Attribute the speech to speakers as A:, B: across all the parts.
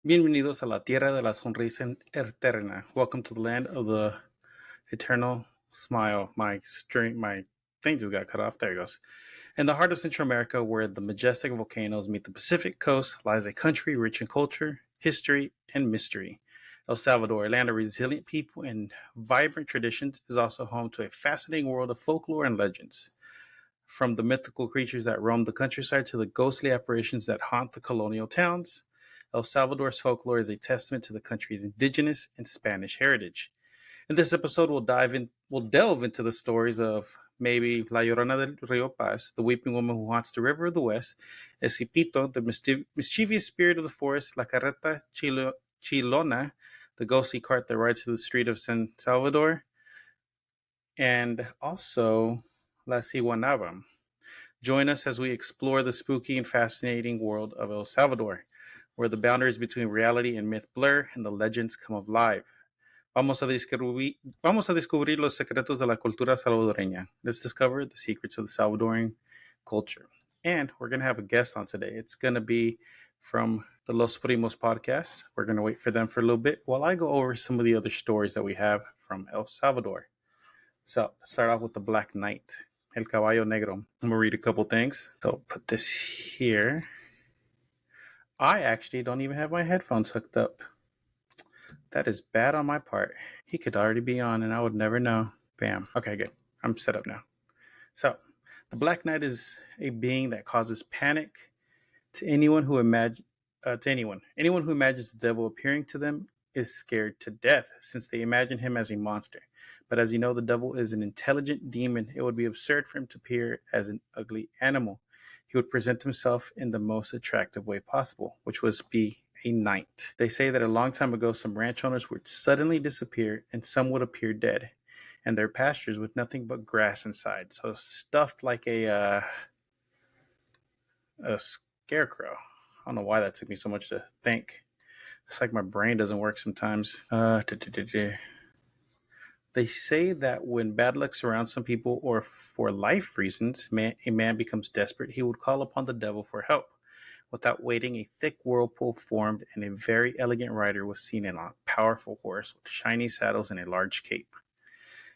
A: Bienvenidos a la tierra de la sonrisa eterna. Welcome to the land of the eternal smile. My thing just got cut off. There it goes. In the heart of Central America, where the majestic volcanoes meet the Pacific coast, lies a country rich in culture, history, and mystery. El Salvador, a land of resilient people and vibrant traditions, is also home to a fascinating world of folklore and legends. From the mythical creatures that roam the countryside to the ghostly apparitions that haunt the colonial towns, El Salvador's folklore is a testament to the country's indigenous and Spanish heritage. In this episode, we'll delve into the stories of maybe La Llorona del Rio Paz, the weeping woman who haunts the river of the west, El Cipitillo, the mischievous spirit of the forest, La Carreta Chilona, the ghostly cart that rides through the street of San Salvador, and also La Ciguanaba. Join us as we explore the spooky and fascinating world of El Salvador, where the boundaries between reality and myth blur and the legends come alive. Vamos a descubrir los secretos de la cultura salvadoreña. Let's discover the secrets of the Salvadorian culture. And we're going to have a guest on today. It's going to be from the Los Primos podcast. We're going to wait for them for a little bit while I go over some of the other stories that we have from El Salvador. So, let's start off with the Black Knight. El Caballo Negro. I'm going to read a couple things. So put this here. I actually don't even have my headphones hooked up. That is bad on my part. He could already be on and I would never know. Bam. Okay, good. I'm set up now. So, the Black Knight is a being that causes panic to anyone who imagines the devil appearing to them is scared to death, since they imagine him as a monster. But as you know, the devil is an intelligent demon. It would be absurd for him to appear as an ugly animal. He would present himself in the most attractive way possible, which was be a knight. They say that a long time ago, some ranch owners would suddenly disappear and some would appear dead, and their pastures with nothing but grass inside. So stuffed like a scarecrow. I don't know why that took me so much to think. It's like my brain doesn't work sometimes. They say that when bad luck surrounds some people or for life reasons, a man becomes desperate, he would call upon the devil for help. Without waiting, a thick whirlpool formed and a very elegant rider was seen on a powerful horse with shiny saddles and a large cape.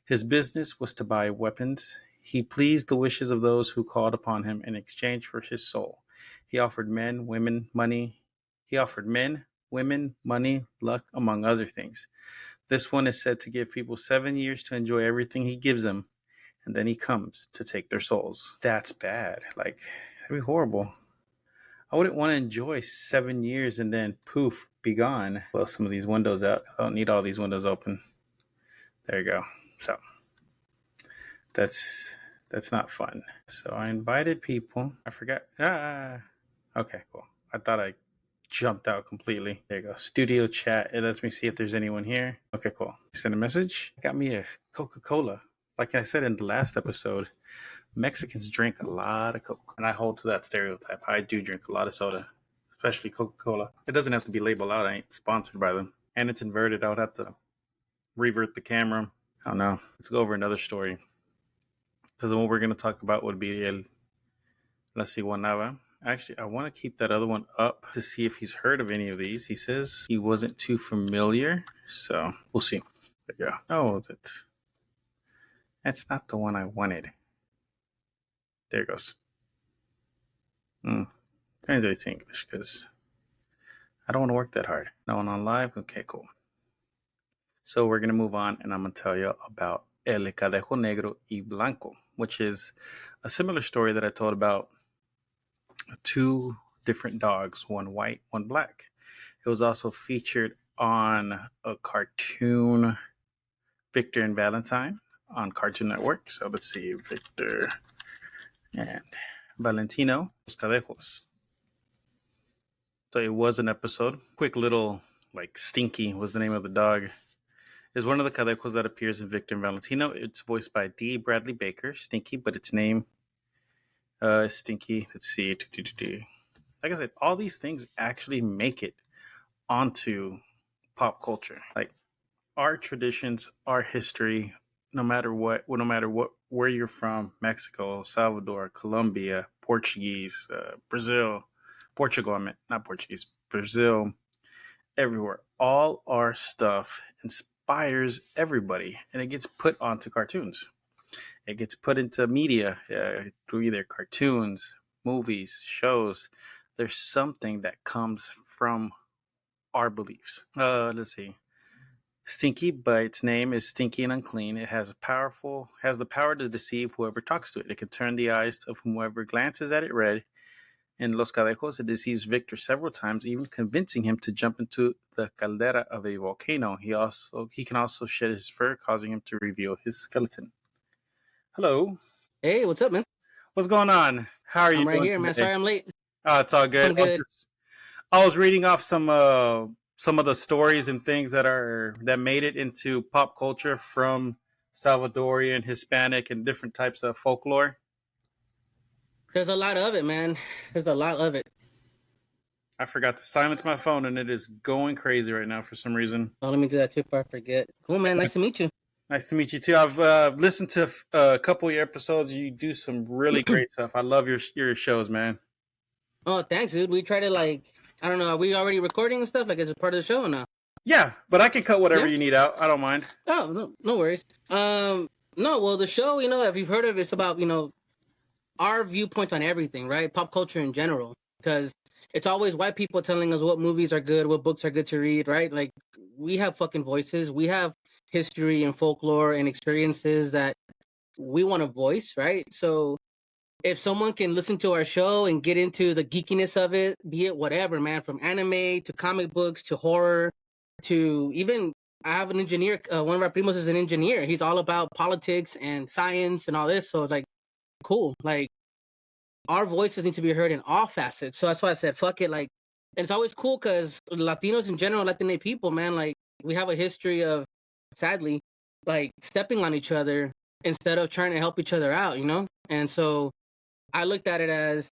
A: His business was to buy weapons. He pleased the wishes of those who called upon him in exchange for his soul. He offered men, women, money, luck, among other things. This one is said to give people 7 years to enjoy everything he gives them, and then he comes to take their souls. That's bad. Like, that'd be horrible. I wouldn't want to enjoy 7 years and then poof, be gone. Close some of these windows out. I don't need all these windows open. There you go. So that's not fun. So I invited people. I forgot. Okay, cool. I thought I jumped out completely. There you go. Studio chat. It lets me see if there's anyone here. Okay, cool. Send a message. Got me a Coca-Cola. Like I said in the last episode, Mexicans drink a lot of Coke. And I hold to that stereotype. I do drink a lot of soda, especially Coca-Cola. It doesn't have to be labeled out. I ain't sponsored by them. And it's inverted. I would have to revert the camera. I don't know. Let's go over another story. Because what we're going to talk about would be La Ciguanaba. Actually, I want to keep that other one up to see if he's heard of any of these. He says he wasn't too familiar, so we'll see. There you go. Oh, that's not the one I wanted. There it goes. Translate to English because I don't want to work that hard. No one on live? Okay, cool. So we're going to move on, and I'm going to tell you about El Cadejo Negro y Blanco, which is a similar story that I told about two different dogs, one white, one black. It was also featured on a cartoon, Victor and Valentine, on Cartoon Network. So let's see, Victor and Valentino, Los Cadejos. So it was an episode. Quick little, Stinky was the name of the dog. Is one of the Cadejos that appears in Victor and Valentino. It's voiced by D. Bradley Baker, Stinky, but its name Stinky. Let's see. Like I said, all these things actually make it onto pop culture. Like our traditions, our history, no matter what, where you're from, Mexico, Salvador, Colombia, Portuguese, Brazil, Portugal, not Portuguese, Brazil, everywhere. All our stuff inspires everybody, and it gets put onto cartoons. It gets put into media through either cartoons, movies, shows. There's something that comes from our beliefs. Let's see. Stinky, by its name, is stinky and unclean. It has the power to deceive whoever talks to it. It can turn the eyes of whoever glances at it red. In Los Cadejos, it deceives Victor several times, even convincing him to jump into the caldera of a volcano. He can also shed his fur, causing him to reveal his skeleton. Hello.
B: Hey, what's up, man?
A: What's going on? How are you
B: I'm right
A: doing
B: here, man.
A: today?
B: Sorry I'm late.
A: Oh, it's all good.
B: I'm good.
A: I was reading off some of the stories and things that made it into pop culture from Salvadorian, Hispanic, and different types of folklore.
B: There's a lot of it, man. There's a lot of it.
A: I forgot to silence my phone, and it is going crazy right now for some reason.
B: Oh, let me do that too before I forget. Cool, man. Nice to meet you.
A: Nice to meet you too. I've listened to a couple of your episodes. You do some really great stuff. I love your shows, man.
B: Oh, thanks, dude. We try to I don't know. Are we already recording and stuff? Like, is it part of the show or not?
A: Yeah, but I can cut whatever
B: Yeah?
A: you need out. I don't mind.
B: Oh, no worries. No, well, the show, if you've heard of it, it's about, our viewpoint on everything, right? Pop culture in general. Because it's always white people telling us what movies are good, what books are good to read, right? Like, we have fucking voices. We have history and folklore and experiences that we want to voice, right? So if someone can listen to our show and get into the geekiness of it, be it whatever, man, from anime to comic books to horror to even I have an engineer. One of our primos is an engineer. He's all about politics and science and all this. So it's like, cool. Like, our voices need to be heard in all facets. So that's why I said, fuck it. Like, and it's always cool because Latinos in general, Latino people, man, like, we have a history of, sadly, like, stepping on each other instead of trying to help each other out, And so I looked at it as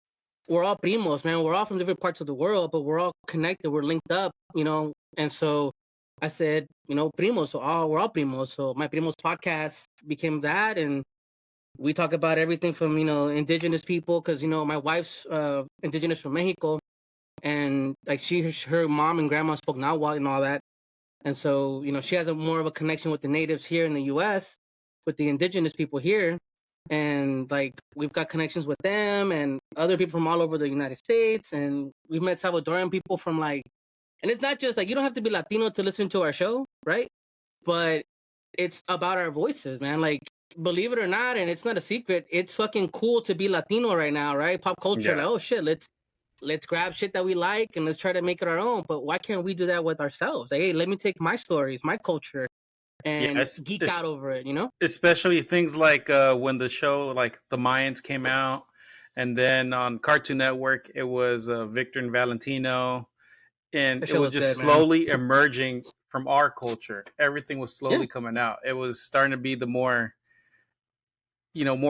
B: we're all primos, man. We're all from different parts of the world, but we're all connected. We're linked up, And so I said, primos. So we're all primos. So my primos podcast became that, and we talk about everything from indigenous people, because my wife's indigenous from Mexico, and like her mom and grandma spoke Nahuatl and all that, and so she has more of a connection with the natives here in the U.S. with the indigenous people here. And like we've got connections with them and other people from all over the United States, and we've met Salvadorian people from and it's not just like you don't have to be Latino to listen to our show, right? But it's about our voices, man. Like, believe it or not, and it's not a secret, it's fucking cool to be Latino right now, right? Pop culture,
A: Yeah.
B: like, oh shit, let's grab shit that we like and let's try to make it our own. But why can't we do that with ourselves? Like, hey, let me take my stories, my culture, and
A: Yeah,
B: geek out over it,
A: especially things like when the show like the Mayans came out, and then on Cartoon Network it was Victor and Valentino, and
B: That
A: it
B: show
A: was
B: was
A: just
B: good, man.
A: slowly emerging from our culture. Everything was
B: Yeah.
A: slowly coming out. It was starting to be the more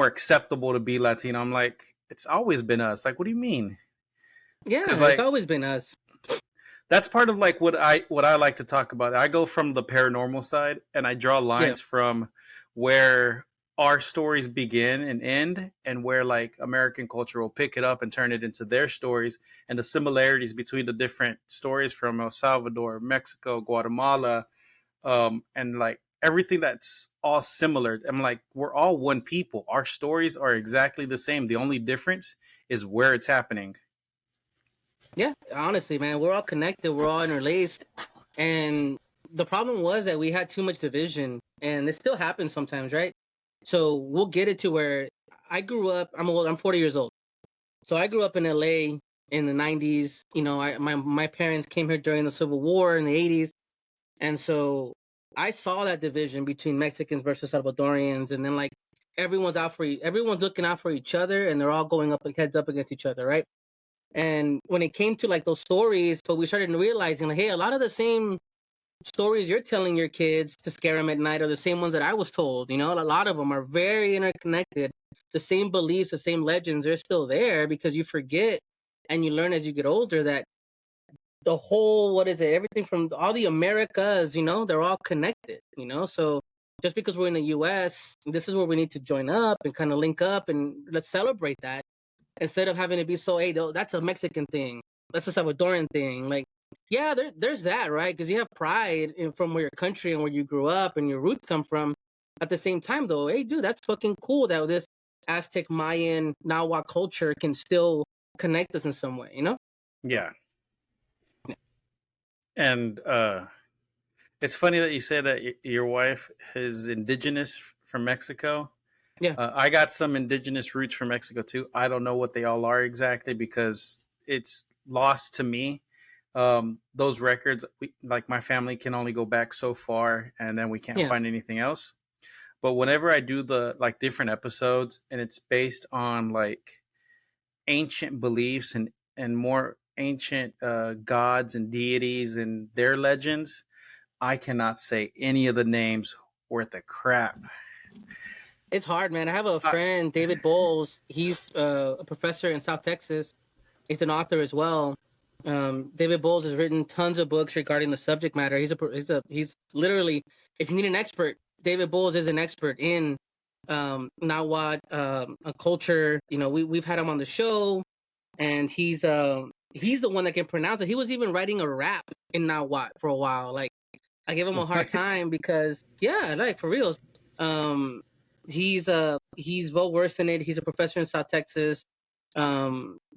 A: acceptable to be Latino. I'm like, it's always been us. Like, what do you mean?
B: Yeah,
A: Because
B: it's
A: like
B: always been us.
A: that's part of like what I like to talk about. I go from the paranormal side and I draw
B: Yeah.
A: lines from where our stories begin and end, and where like American culture will pick it up and turn it into their stories, and the similarities between the different stories from El Salvador, Mexico, Guatemala, and like everything that's all similar. I'm like, we're all one people. Our stories are exactly the same. The only difference is where it's happening.
B: Yeah, honestly, man, we're all connected. We're all interlaced. And the problem was that we had too much division, and this still happens sometimes, right? So we'll get it to where I grew up. I'm old. I'm 40 years old. So I grew up in LA in the 90s. My parents came here during the Civil War in the 80s, and so I saw that division between Mexicans versus Salvadorians, and then like everyone's looking out for each other, and they're all going up heads up against each other, right? And when it came to like those stories, but we started realizing like, hey, a lot of the same stories you're telling your kids to scare them at night are the same ones that I was told. A lot of them are very interconnected. The same beliefs, the same legends, they're still there because you forget and you learn as you get older that the whole, what is it, everything from all the Americas, they're all connected, So just because we're in the US, this is where we need to join up and kind of link up and let's celebrate that instead of having to be so, hey, that's a Mexican thing. That's a Salvadorian thing. Like, Yeah, there's that, right? Because you have pride from where your country and where you grew up and your roots come from. At the same time, though, hey, dude, that's fucking cool that this Aztec, Mayan, Nahuatl culture can still connect us in some way, you know?
A: Yeah. And it's funny that you say that your wife is indigenous from Mexico.
B: Yeah,
A: I got some indigenous roots from Mexico too. I don't know what they all are exactly because it's lost to me. Those records, like my family can only go back so far, and then we can't
B: yeah,
A: find anything else. But whenever I do the like different episodes, and it's based on like ancient beliefs and more ancient gods and deities and their legends, I cannot say any of the names worth a crap.
B: it's hard, man. I have a
A: I,
B: friend, David Bowles. He's a professor in South Texas. He's an author as well. David Bowles has written tons of books regarding the subject matter. He's literally, if you need an expert, David Bowles is an expert in Nahuatl a culture. You know, we've had him on the show, and he's the one that can pronounce it. He was even writing a rap in Nahuatl for a while. Like, I give him a hard
A: what?
B: time because, yeah, like for reals. Um, he's well versed in it. He's a professor in South Texas.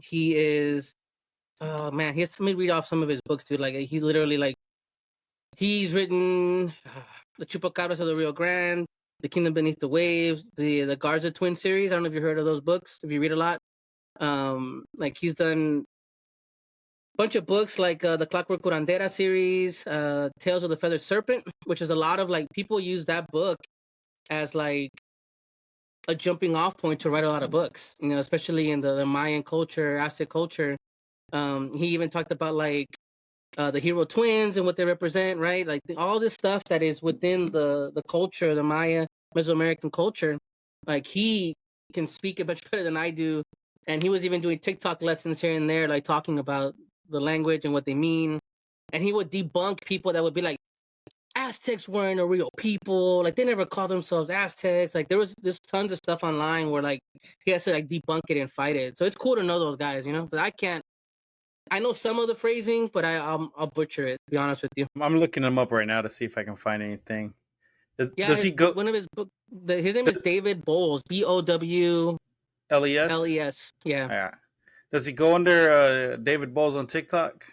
B: He is, oh man, he has, let me read off some of his books, dude. Like, he literally, like, he's written the Chupacabras of the Rio Grande, The Kingdom Beneath the Waves, the Garza Twin series. I don't know if you heard of those books. If you read a lot, like he's done a bunch of books like the Clockwork Curandera series, Tales of the Feathered Serpent, which is a lot of like people use that book as like a jumping off point to write a lot of books, you know, especially in the Mayan culture, Aztec culture. He even talked about like the hero twins and what they represent, right? Like all this stuff that is within the culture, the Maya Mesoamerican culture. Like he can speak it much better than I do, and he was even doing TikTok lessons here and there, like talking about the language and what they mean. And he would debunk people that would be like, Aztecs weren't a real people. Like they never called themselves Aztecs. Like there's tons of stuff online where like he has to like debunk it and fight it. So it's cool to know those guys, you know. But I can't. I know some of the phrasing, but I'll butcher it. To be honest with you.
A: I'm looking him up right now to see if I can find anything.
B: Yeah,
A: Does he go
B: one of his book. His name is David Bowles. Bowles.
A: LES?
B: Yeah,
A: Yeah. Does he go under David Bowles on TikTok?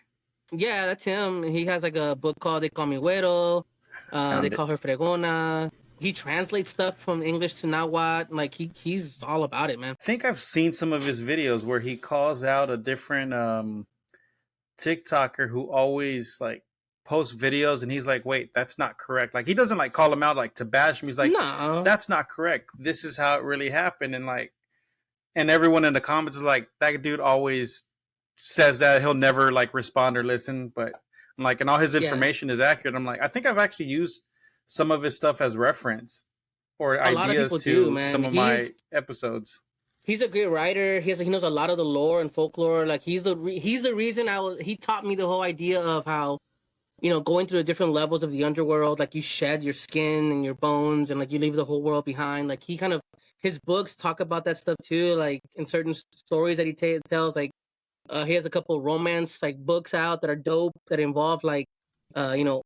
B: yeah, that's him. He has like a book called "They Call Me Güero." They
A: Found it.
B: call her Fregona. He translates stuff from English to Nahuatl. Like he's all about it, man.
A: I think I've seen some of his videos where he calls out a different TikToker who always like posts videos and he's like, wait, that's not correct. Like he doesn't like call him out like to bash him. He's like,
B: No,
A: that's not correct. This is how it really happened. And like, and everyone in the comments is like, that dude always says that he'll never like respond or listen. But I'm like, and all his
B: yeah,
A: information is accurate. I'm like, I think I've actually used some of his stuff as reference or
B: a lot of
A: ideas
B: people do,
A: to
B: man.
A: some of my episodes.
B: He's a great writer. He knows a lot of the lore and folklore. Like he's the reason he taught me the whole idea of how, you know, going through the different levels of the underworld, like you shed your skin and your bones and like you leave the whole world behind. Like he kind of, his books talk about that stuff too. Like in certain stories that he tells, like he has a couple romance like books out that are dope that involve like, you know,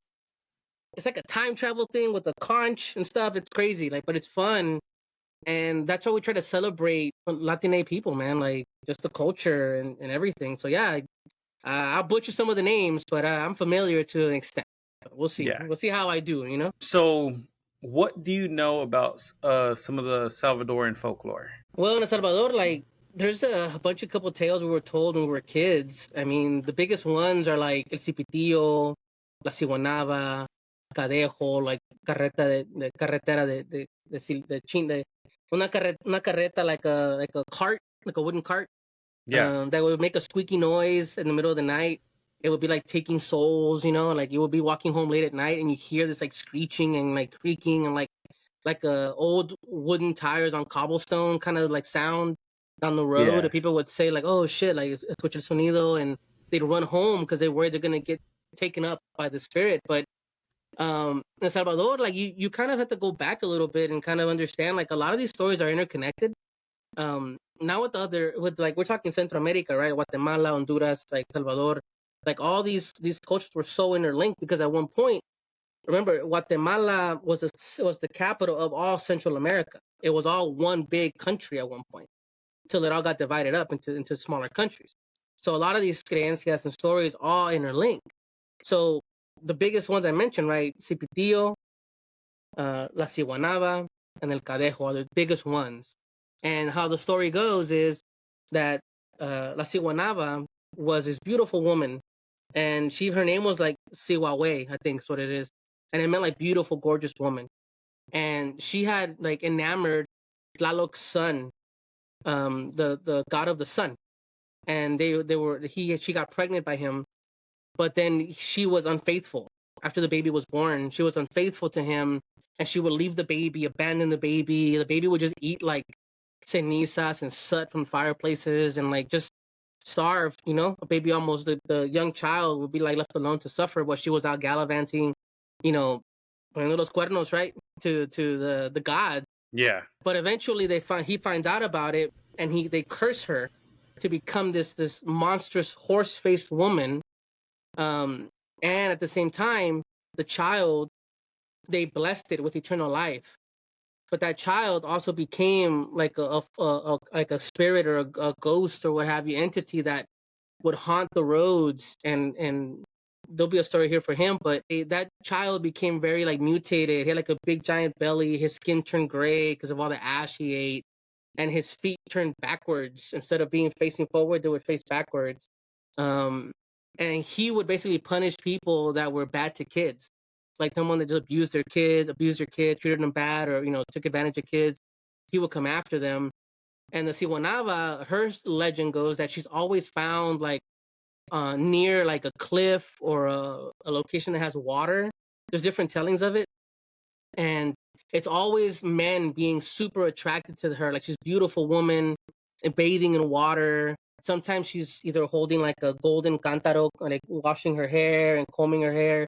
B: it's like a time travel thing with a conch and stuff. It's crazy, like, but it's fun. And that's how we try to celebrate Latino people, man. Like just the culture and everything. So yeah, I'll butcher some of the names, but I'm familiar to an extent. We'll see.
A: Yeah.
B: We'll see how I do. You know.
A: So, what do you know about some of the Salvadorian folklore?
B: Well, in El Salvador, like there's a bunch of couple tales we were told when we were kids. I mean, the biggest ones are like El Cipitillo, La Ciguanaba, Cadejo, like de carretera de una carreta like a cart, like a wooden cart,
A: Yeah.
B: that would make a squeaky noise in the middle of the night. It would be like taking souls, you know, like you would be walking home late at night and you hear this like screeching and like creaking and like old wooden tires on cobblestone kind of like sound down the road.
A: Yeah.
B: And people would say like, "Oh shit, like escucha el sonido," and they'd run home because they're worried they're gonna get taken up by the spirit. But in El Salvador, like you kind of have to go back a little bit and kind of understand like a lot of these stories are interconnected. Now with like we're talking Central America, right? Guatemala, Honduras, like Salvador. Like all these cultures were so interlinked because at one point, remember, Guatemala was the capital of all Central America. It was all one big country at one point, till it all got divided up into smaller countries. So a lot of these creencias and stories all interlink. So the biggest ones I mentioned, right? Cipitillo, La Ciguanaba, and El Cadejo are the biggest ones. And how the story goes is that La Ciguanaba was this beautiful woman, and her name was like Sihuahue, I think is what it is, and it meant like beautiful, gorgeous woman. And she had like enamored Tlaloc's son, the god of the sun, and she got pregnant by him, but then she was unfaithful. After the baby was born, she was unfaithful to him, and she would leave the baby, abandon the baby. The baby would just eat like cenizas and soot from fireplaces and like just starve, a baby almost, the young child would be like left alone to suffer while she was out gallivanting, poniendo los cuernos, right, to the god.
A: Yeah.
B: But eventually he finds out about it, and they curse her to become this monstrous horse-faced woman. And at the same time, the child, they blessed it with eternal life. But that child also became like a spirit or a ghost or what have you, entity that would haunt the roads. And there'll be a story here for him, but that child became very like mutated. He had like a big giant belly. His skin turned gray because of all the ash he ate, and his feet turned backwards. Instead of being facing forward, they would face backwards. And he would basically punish people that were bad to kids, like someone that just abused their kids, treated them bad, or took advantage of kids. He would come after them. And the Ciguanaba, her legend goes that she's always found like near like a cliff or a location that has water. There's different tellings of it, and it's always men being super attracted to her. Like she's a beautiful woman, bathing in water. Sometimes she's either holding like a golden cántaro, like washing her hair and combing her hair.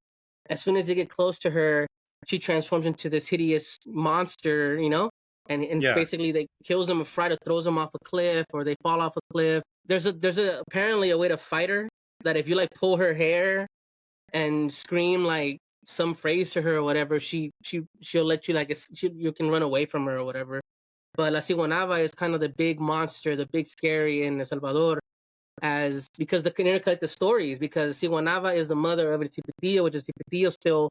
B: As soon as they get close to her, she transforms into this hideous monster, and
A: Yeah.
B: basically they kills them fright or throws them off a cliff, or they fall off a cliff. There's apparently a way to fight her, that if you like pull her hair and scream like some phrase to her or whatever, she'll let you like you can run away from her or whatever. But La Ciguanaba is kind of the big monster, the big scary in El Salvador, because the interconnected stories, because Ciguanaba is the mother of El Cipitillo, which is Cipitillo still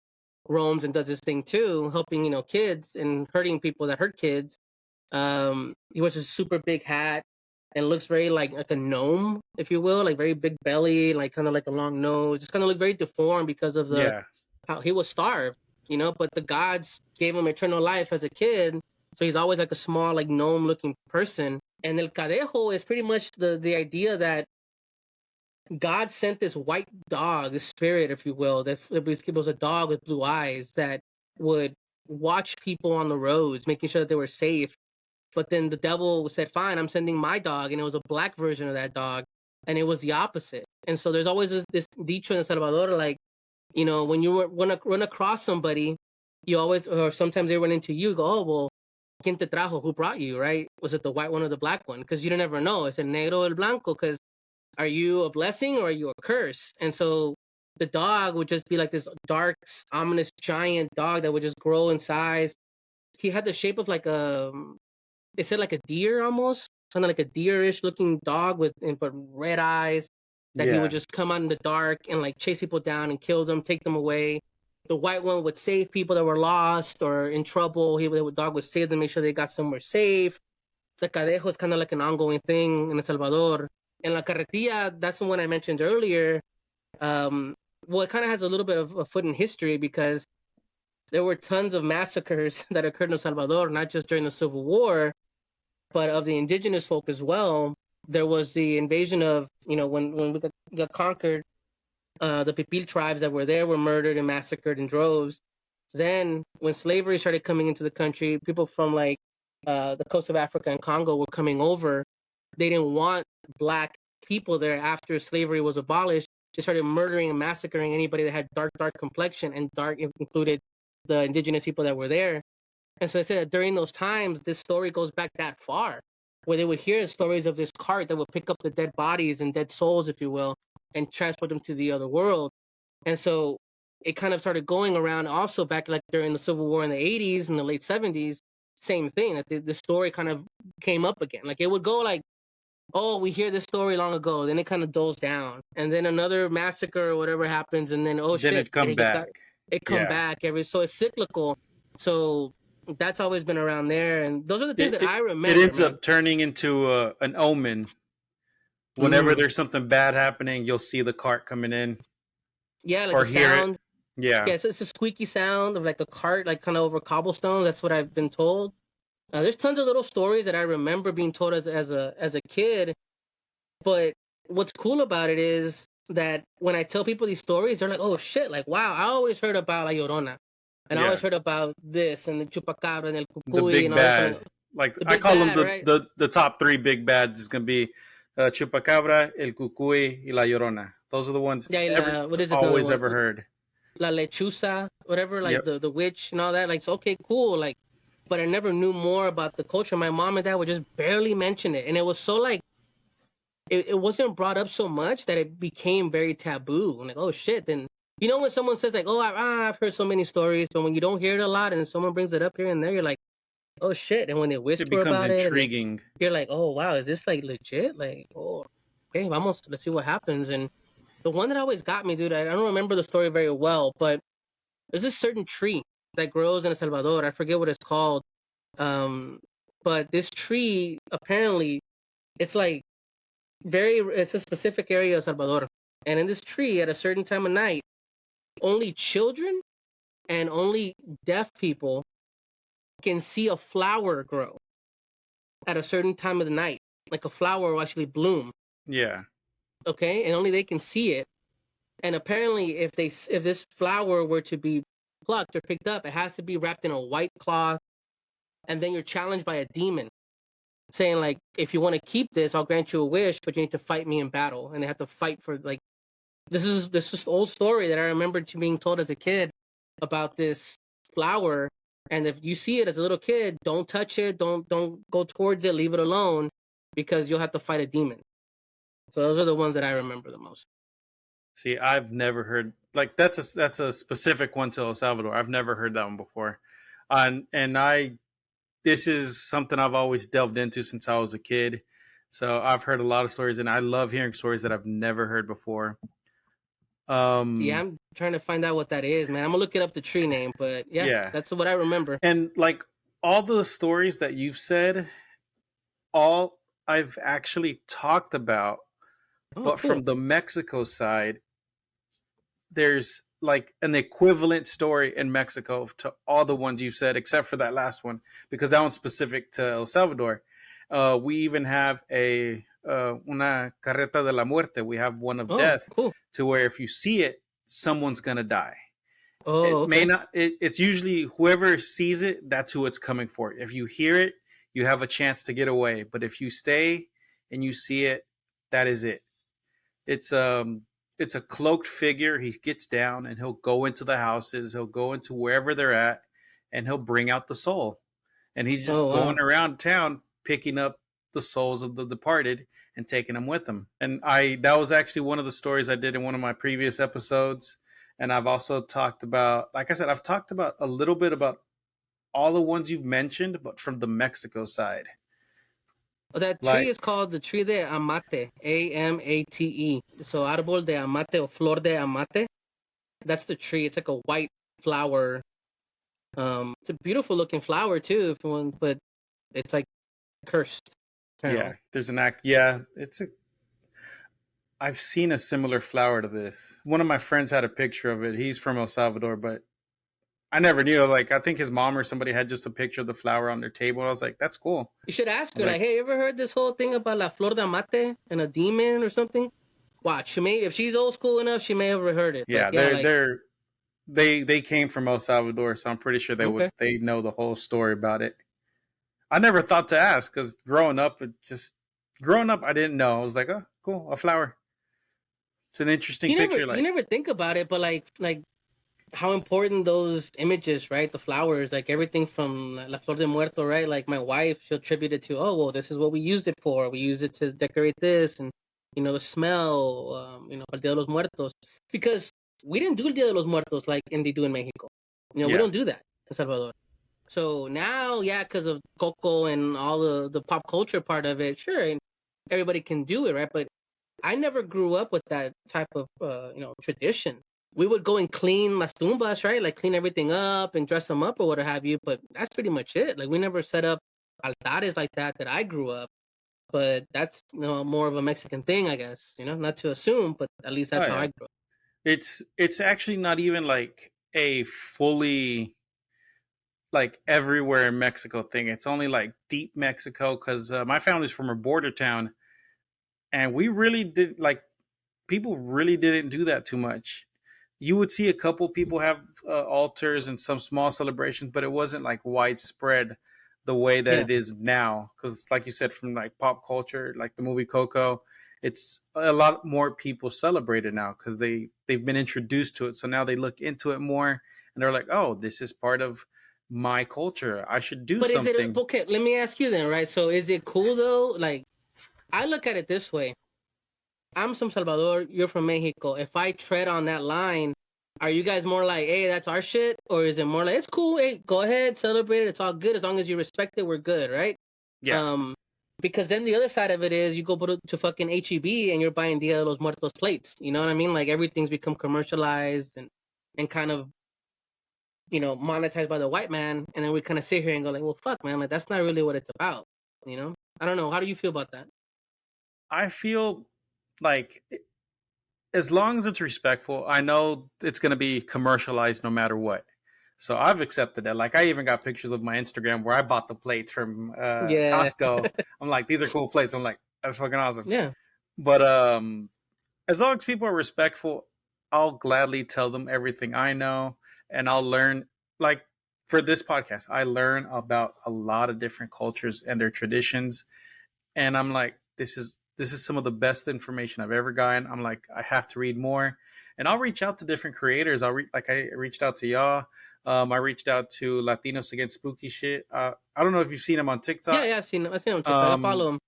B: roams and does his thing too, helping kids and hurting people that hurt kids. He wears a super big hat and looks very like a gnome, if you will, like very big belly, like kind of like a long nose, just kind of look very deformed because of how he was starved, but the gods gave him eternal life as a kid. So he's always like a small, like gnome looking person. And El Cadejo is pretty much the idea that God sent this white dog, this spirit, if you will, that it was a dog with blue eyes that would watch people on the roads, making sure that they were safe. But then the devil said, fine, I'm sending my dog. And it was a black version of that dog. And it was the opposite. And so there's always this dicho in El Salvador, like, when you run across somebody, you always, or sometimes they run into you, go, oh, well, ¿quién te trajo? Who brought you, right? Was it the white one or the black one? Because you don't ever know. It's el negro o el blanco, because are you a blessing or are you a curse? And so the dog would just be like this dark, ominous, giant dog that would just grow in size. He had the shape of like they said like a deer almost, kind of like a deerish looking dog but red eyes, that he would just come out in the dark and like chase people down and kill them, take them away. The white one would save people that were lost or in trouble. The dog would save them, make sure they got somewhere safe. The Cadejo is kind of like an ongoing thing in El Salvador. And La Carretilla, that's the one I mentioned earlier. Well, it kind of has a little bit of a foot in history, because there were tons of massacres that occurred in El Salvador, not just during the Civil War, but of the indigenous folk as well. There was the invasion of, when we got conquered, the Pipil tribes that were there were murdered and massacred in droves. Then, when slavery started coming into the country, people from like the coast of Africa and Congo were coming over. They didn't want black people there after slavery was abolished. They started murdering and massacring anybody that had dark complexion, and dark included the indigenous people that were there. And so I said that during those times, this story goes back that far, where they would hear stories of this cart that would pick up the dead bodies and dead souls, if you will, and transport them to the other world. And so it kind of started going around also back like during the Civil War in the 80s and the late 70s. Same thing. Like the story kind of came up again. Like it would go like, oh, we hear this story long ago, then it kind of dulls down, and then another massacre or whatever happens, and then oh
A: Then
B: shit,
A: it come
B: there's this guy.
A: back.
B: It come
A: Yeah.
B: back every so it's cyclical. So that's always been around there, and those are the things
A: It
B: that
A: it,
B: I
A: it
B: remember,
A: ends
B: man.
A: up turning into an omen. Whenever
B: Mm.
A: there's something bad happening, you'll see the cart coming in
B: Yeah, like
A: or
B: the
A: hear it.
B: sound.
A: Yeah.
B: Yeah, it's a squeaky sound of like a cart, like kind of over cobblestones. That's what I've been told. There's tons of little stories that I remember being told as a kid. But what's cool about it is that when I tell people these stories, they're like, "Oh shit! Like wow, I always heard about La Llorona, and I always
A: Yeah.
B: heard about this and the chupacabra and el
A: The
B: cucuy
A: big
B: and all this
A: bad.
B: and
A: Like
B: the
A: I
B: big
A: call them
B: bad,
A: the,
B: right?
A: the top three big bads is gonna be Chupacabra, El Cucuy, y La Llorona. Those are the ones
B: Yeah, what is another
A: always
B: one?
A: ever heard.
B: La lechuza, whatever, like
A: Yep.
B: the witch and all that. Like, so, okay, cool. Like, but I never knew more about the culture. My mom and dad would just barely mention it, and it was so like it wasn't brought up so much that it became very taboo. I'm like, oh shit. Then when someone says like, oh, I've heard so many stories, but when you don't hear it a lot and someone brings it up here and there, you're like, oh shit. And when they
A: It
B: whisper
A: becomes
B: about it, and
A: intriguing.
B: you're like, oh wow, is this like legit? Like, oh, okay, vamos, let's see what happens. And the one that always got me, dude, I don't remember the story very well, but there's this certain tree that grows in El Salvador. I forget what it's called. Um, but this tree apparently it's like it's a specific area of Salvador. And in this tree at a certain time of night, only children and only deaf people can see a flower grow at a certain time of the night. Like a flower will actually bloom.
A: Yeah.
B: Okay? And only they can see it. And apparently if this flower were to be plucked or picked up, it has to be wrapped in a white cloth, and then you're challenged by a demon saying like, if you want to keep this, I'll grant you a wish, but you need to fight me in battle. And they have to fight for like this is old story that I remember being told as a kid about this flower. And if you see it as a little kid, don't touch it, don't go towards it, leave it alone, because you'll have to fight a demon. So those are the ones that I remember the most.
A: See, I've never heard like that's a specific one to El Salvador. I've never heard that one before. And I this is something I've always delved into since I was a kid. So I've heard a lot of stories, and I love hearing stories that I've never heard before.
B: Yeah, I'm trying to find out what that is, man. I'm gonna look it up the tree name, but yeah,
A: Yeah,
B: that's what I remember.
A: and like all the stories that you've said, all I've actually talked about,
B: Oh,
A: but
B: cool.
A: from the Mexico side, there's like an equivalent story in Mexico to all the ones you said, except for that last one, because that one's specific to El Salvador. We even have a una carreta de la muerte. We have one of
B: Oh,
A: death,
B: cool.
A: to where if you see it, someone's gonna die.
B: Oh,
A: It may
B: okay.
A: not. It's usually whoever sees it. That's who it's coming for. If you hear it, you have a chance to get away. But if you stay and you see it, that is it. It's it's a cloaked figure. He gets down and he'll go into the houses. He'll go into wherever they're at, and he'll bring out the soul. And he's
B: Oh,
A: just
B: wow.
A: going around town picking up the souls of the departed and taking them with him. And I that was actually one of the stories I did in one of my previous episodes. And I've also talked about, like I said, I've talked about a little bit about all the ones you've mentioned, but from the Mexico side.
B: That tree
A: Like,
B: is called the tree de amate, Amate. So árbol de amate or flor de amate. That's the tree. It's like a white flower. It's a beautiful looking flower too, if one, but it's like cursed,
A: yeah,
B: apparently.
A: there's an act. Yeah, it's a. I've seen a similar flower to this. One of my friends had a picture of it. He's from El Salvador, but I never knew. Like, I think his mom or somebody had just a picture of the flower on their table. I was like, that's cool.
B: You should ask
A: I was
B: her, like,
A: like,
B: hey, you ever heard this whole thing about la flor de amate and a demon or something? Watch, she may, if she's old school enough, she may have heard it. But
A: yeah,
B: yeah, like,
A: they came from El Salvador, so I'm pretty sure
B: okay.
A: they know the whole story about it. I never thought to ask because growing up, I didn't know. I was like, oh, cool, a flower. It's an interesting picture.
B: You
A: Like,
B: never think about it, but like how important those images, right? The flowers, like everything from La Flor de Muerto, right? Like my wife, she'll attribute it to, oh, well, this is what we use it for. We use it to decorate this. And the smell, El Dia de los Muertos, because we didn't do El Dia de los Muertos like they do in Mexico. We
A: Yeah.
B: don't do that in Salvador. So now, yeah, because of Coco and all the pop culture part of it, sure, and everybody can do it, right? But I never grew up with that type of tradition. We would go and clean las tumbas, right? Like clean everything up and dress them up or what have you. But that's pretty much it. Like we never set up altares like that I grew up. But that's more of a Mexican thing, I guess. Not to assume, but at least
A: Oh
B: that's how I
A: yeah.
B: grew up.
A: It's actually not even like a fully like everywhere in Mexico thing. It's only like deep Mexico because my family's from a border town, and we really did like people really didn't do that too much. You would see a couple people have altars and some small celebrations, but it wasn't like widespread the way that
B: Yeah.
A: it is now. Because, like you said, from like pop culture, like the movie Coco, it's a lot more people celebrate it now because they've been introduced to it. So now they look into it more, and they're like, "Oh, this is part of my culture. I should do
B: But is it
A: something."
B: okay? Let me ask you then, right? So is it cool though? Like I look at it this way. I'm from Salvador, you're from Mexico. If I tread on that line, are you guys more like, hey, that's our shit? Or is it more like, it's cool, hey, go ahead, celebrate it, it's all good. As long as you respect it, we're good, right?
A: Yeah.
B: Um, because then the other side of it is you go to fucking HEB and you're buying Dia de los Muertos plates. You know what I mean? Like everything's become commercialized and kind of, monetized by the white man. And then we kind of sit here and go like, well, fuck, man, like that's not really what it's about, you know? I don't know. How do you feel about that?
A: I feel like as long as it's respectful, I know it's going to be commercialized no matter what. So I've accepted that. Like I even got pictures of my Instagram where I bought the plates from
B: Yeah,
A: Costco. I'm like, these are cool plates. I'm like, that's fucking awesome.
B: yeah.
A: But as long as people are respectful, I'll gladly tell them everything I know, and I'll learn. Like for this podcast, I learn about a lot of different cultures and their traditions, and I'm like, this is some of the best information I've ever gotten. I'm like, I have to read more, and I'll reach out to different creators. I reached out to y'all. I reached out to Latinos Against Spooky Shit. I don't know if you've seen him on
B: Yeah,
A: TikTok.
B: yeah, I've seen him on TikTok. I
A: Um,
B: follow him.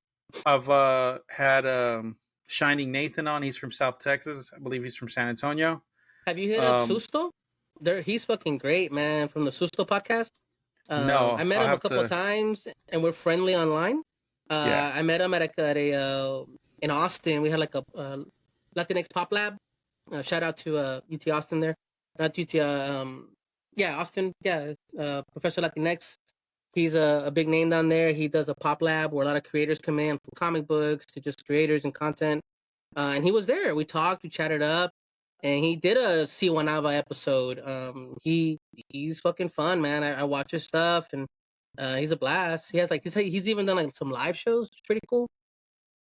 A: I've had Shining Nathan on. He's from South Texas. I believe he's from San Antonio.
B: Have you hit up
A: Um,
B: Susto? He's fucking great, man, from the Susto podcast. I
A: no,
B: met
A: I'll
B: him a
A: have
B: couple
A: to.
B: times, and we're friendly online.
A: Yeah,
B: I met him in Austin. We had like a Latinx Pop Lab. Shout out to UT Austin there, not UT. Yeah, Austin. Yeah, Professor Latinx. He's a big name down there. He does a pop lab where a lot of creators come in, from comic books to just creators and content. And he was there. We talked, we chatted up, and he did a Ciguanaba episode. He's fucking fun, man. I watch his stuff, and he's a blast. He has like he's even done like some live shows. It's pretty cool.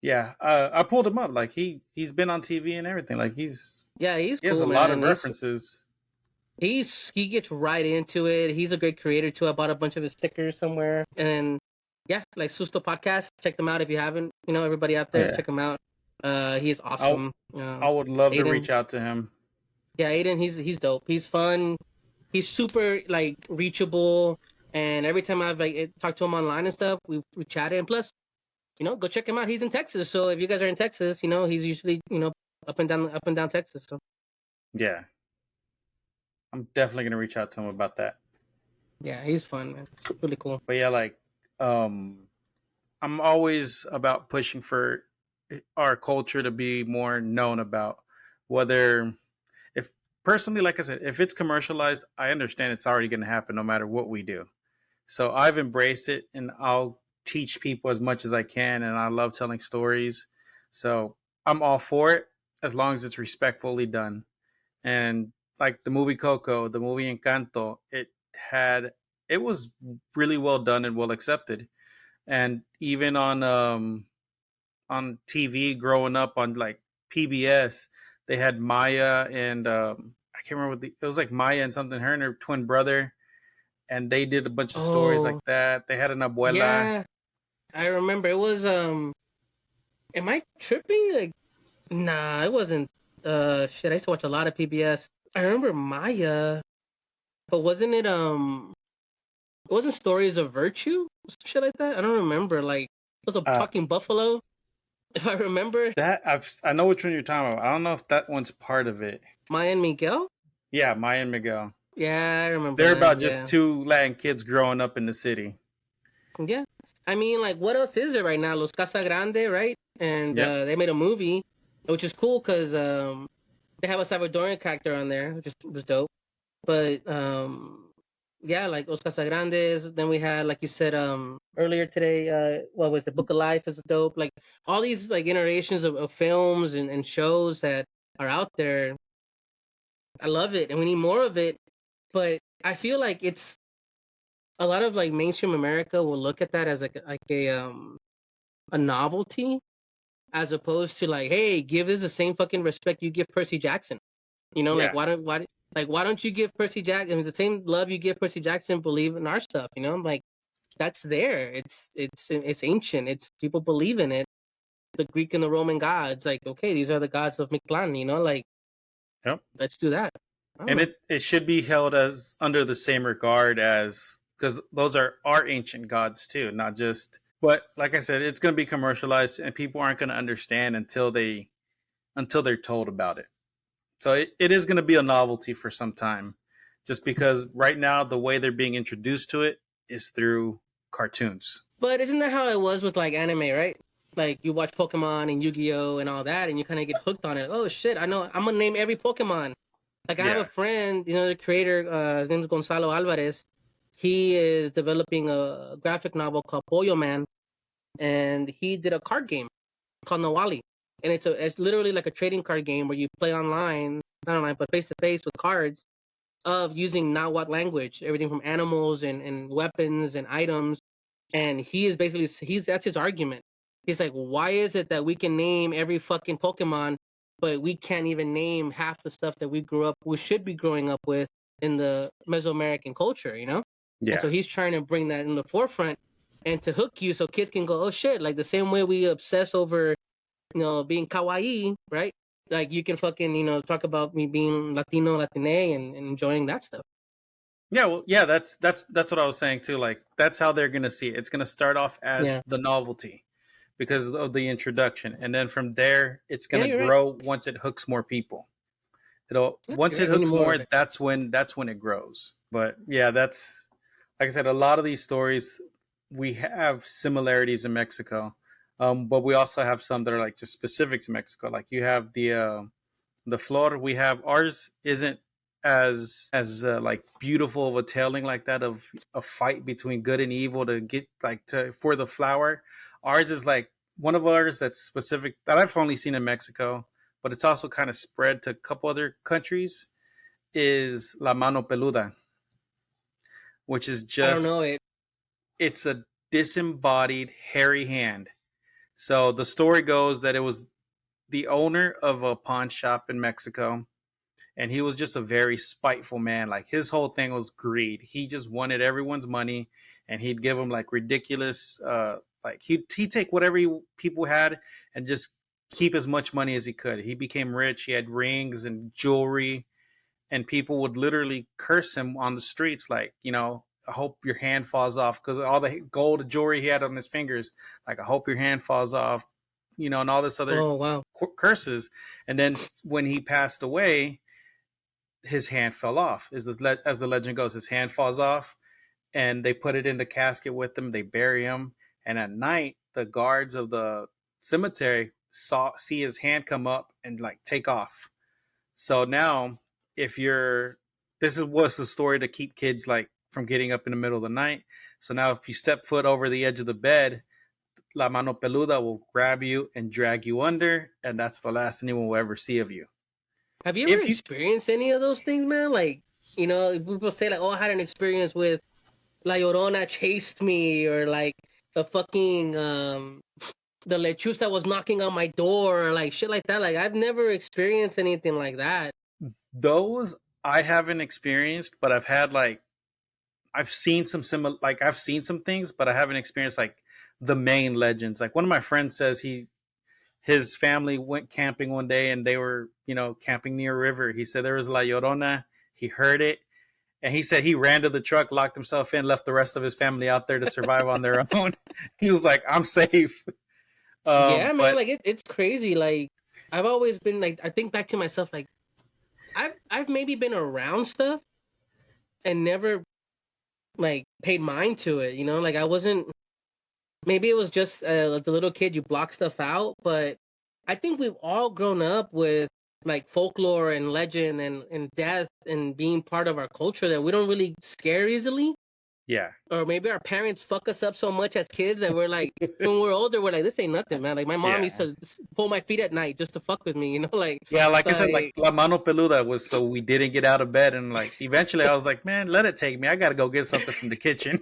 A: yeah. I pulled him up. Like he's been on TV and everything. Like
B: Yeah, he's
A: he has
B: cool,
A: a lot of
B: man.
A: references.
B: He gets right into it. He's a great creator too. I bought a bunch of his stickers somewhere, and yeah, like Susto podcast. Check them out if you haven't. Everybody out there,
A: Yeah,
B: check him out. He is
A: I
B: awesome.
A: I would love to
B: Aiden,
A: reach out to him.
B: yeah, Aiden, he's dope. He's fun. He's super like reachable. And every time I've like talked to him online and stuff, we chatted. And plus, go check him out. He's in Texas, so if you guys are in Texas, he's usually up and down Texas. So
A: Yeah, I'm definitely gonna reach out to him about that.
B: yeah, he's fun, man. Really cool.
A: But yeah, like um, I'm always about pushing for our culture to be more known about. Whether if personally, like I said, if it's commercialized, I understand it's already going to happen no matter what we do. So I've embraced it, and I'll teach people as much as I can, and I love telling stories. So I'm all for it as long as it's respectfully done. And like the movie Coco, the movie Encanto, had it was really well done and well accepted. And even on TV growing up on like PBS, they had Maya and I can't remember it was like Maya and something, her and her twin brother, and they did a bunch of stories like
B: Oh,
A: that. They had an abuela.
B: yeah, I remember. It was am I tripping? Like, nah, it wasn't. Shit, I used to watch a lot of PBS. I remember Maya, but wasn't it it wasn't Stories of Virtue? Some shit like that. I don't remember. Like, it was a
A: Uh,
B: talking buffalo. if I remember.
A: I know which one you're talking about. I don't know if that one's part of it.
B: Maya and Miguel.
A: Yeah, Maya and Miguel.
B: Yeah, I remember
A: They're
B: that.
A: about just
B: Yeah,
A: two Latin kids growing up in the city.
B: yeah. I mean, like, what else is there right now? Los Casa Grande, right? And
A: Yep.
B: they made a movie, which is cool because they have a Salvadorian character on there, which was dope. But yeah, like Los Casagrandes. Then we had, like you said, earlier today, what was the Book of Life is dope. Like all these like iterations of films and shows that are out there. I love it, and we need more of it. But I feel like it's a lot of like mainstream America will look at that as like a novelty, as opposed to like, hey, give us the same fucking respect you give Percy Jackson. You know, like
A: Yeah.
B: why don't you give Percy Jackson the same love you give Percy Jackson? Believe in our stuff. You know, like that's there. It's ancient. It's people believe in it. The Greek and the Roman gods. Like, okay, these are the gods of Mictlan. You know, like
A: Yep.
B: let's do that. I don't
A: And
B: know.
A: it should be held as under the same regard as, because those are our ancient gods too, not just. But like I said, it's going to be commercialized, and people aren't going to understand until they're told about it. So it is going to be a novelty for some time, just because right now the way they're being introduced to it is through cartoons.
B: But isn't that how it was with like anime, right? Like you watch Pokemon and Yu-Gi-Oh and all that, and you kind of get hooked on it. Oh shit, I know. I'm gonna name every Pokemon. Like I have a
A: Yeah.
B: friend, you know, the creator, his name is Gonzalo Alvarez. He is developing a graphic novel called Pollo Man, and he did a card game called Nawali, and it's literally like a trading card game where you play online, not online, but face to face with cards of using Nahuatl language, everything from animals and weapons and items. And he is basically that's his argument. He's like, why is it that we can name every fucking Pokemon, but we can't even name half the stuff that we should be growing up with in the Mesoamerican culture, you know? And
A: Yeah.
B: so he's trying to bring that in the forefront and to hook you so kids can go, oh shit, like the same way we obsess over, you know, being kawaii, right? Like you can fucking, you know, talk about me being Latino, Latine and enjoying that stuff.
A: Yeah, well, yeah, that's what I was saying too. Like that's how they're gonna see it. It's gonna start off as
B: Yeah.
A: the novelty because of the introduction, and then from there, it's
B: Yeah,
A: gonna
B: you're right.
A: grow once it hooks more people. It'll
B: Yeah,
A: once
B: you're
A: it
B: right. We need
A: hooks
B: more of
A: more,
B: it.
A: that's when it grows. But yeah, that's like I said. A lot of these stories we have similarities in Mexico, but we also have some that are like just specific to Mexico. Like you have the Flor. We have ours isn't as like beautiful of a telling like that of a fight between good and evil to get like to for the flower. Ours is like one of ours that's specific that I've only seen in Mexico, but it's also kind of spread to a couple other countries. Is La Mano Peluda, which is
B: I don't
A: just
B: know it.
A: it's a disembodied hairy hand. So the story goes that it was the owner of a pawn shop in Mexico, and he was just a very spiteful man. Like his whole thing was greed. He just wanted everyone's money, and he'd give them like ridiculous, like he'd take whatever people had and just keep as much money as he could. He became rich. He had rings and jewelry, and people would literally curse him on the streets, like I hope your hand falls off because all the gold jewelry he had on his fingers. Like I hope your hand falls off, and all this other
B: Oh wow.
A: curses. And then when he passed away, his hand fell off. As the legend goes, his hand falls off, and they put it in the casket with him. They bury him, and at night, the guards of the cemetery see his hand come up and like take off. So now, if you're, this is what's the story to keep kids like from getting up in the middle of the night. So now, if you step foot over the edge of the bed, La Mano Peluda will grab you and drag you under, and that's the last anyone will ever see of you.
B: Have you ever
A: If you
B: experienced any of those things, man? Like, you know, people say like, "Oh, I had an experience with La Llorona chased me," or like the fucking the lechuza was knocking on my door, or like shit like that. Like, I've never experienced anything like that.
A: those I haven't experienced, but I've seen some similar, like I've seen some things, but I haven't experienced like the main legends. Like one of my friends says his family went camping one day and they were camping near a river. He said there was La Llorona. He heard it, and he said he ran to the truck, locked himself in, left the rest of his family out there to survive on their own. He was like, I'm safe.
B: Yeah, man,
A: But
B: like it's crazy. Like I've always been like, I think back to myself, like I've maybe been around stuff and never like paid mind to it. You know, like I wasn't. Maybe it was just as a little kid you block stuff out, but I think we've all grown up with like folklore and legend and death and being part of our culture that we don't really scare easily.
A: yeah,
B: Or maybe our parents fuck us up so much as kids that we're like, when we're older, we're like, this ain't nothing, man. Like my mom used
A: yeah,
B: to pull my feet at night just to fuck with me, you know,
A: yeah. Like I said, like
B: like
A: La Mano Peluda was so we didn't get out of bed, and like eventually I was like, man, let it take me. I got to go get something from the kitchen.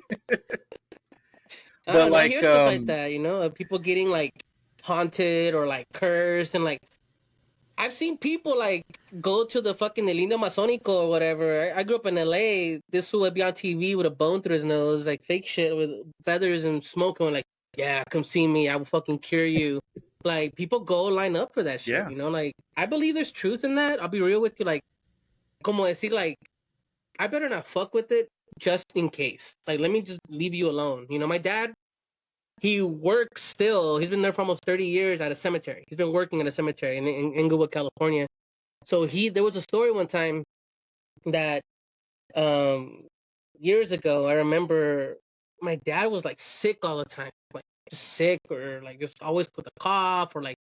B: I
A: But
B: don't know. I
A: like,
B: hear stuff like that, you know, of people getting like haunted or like cursed, and like I've seen people like go to the fucking El Indio Masonico or whatever. I grew up in LA. This fool would be on TV with a bone through his nose, like fake shit with feathers and smoke, and like, yeah, come see me. I will fucking cure you. Like people go line up for that shit,
A: yeah,
B: you know. Like I believe there's truth in that. I'll be real with you. Like, como decir, like I better not fuck with it just in case. Like let me just leave you alone. You know, my dad, he works still. He's been there for almost 30 years at a cemetery. He's been working at a cemetery in Inglewood, California. So there was a story one time that um years ago. I remember my dad was like sick all the time, like just sick or like just always with a cough or like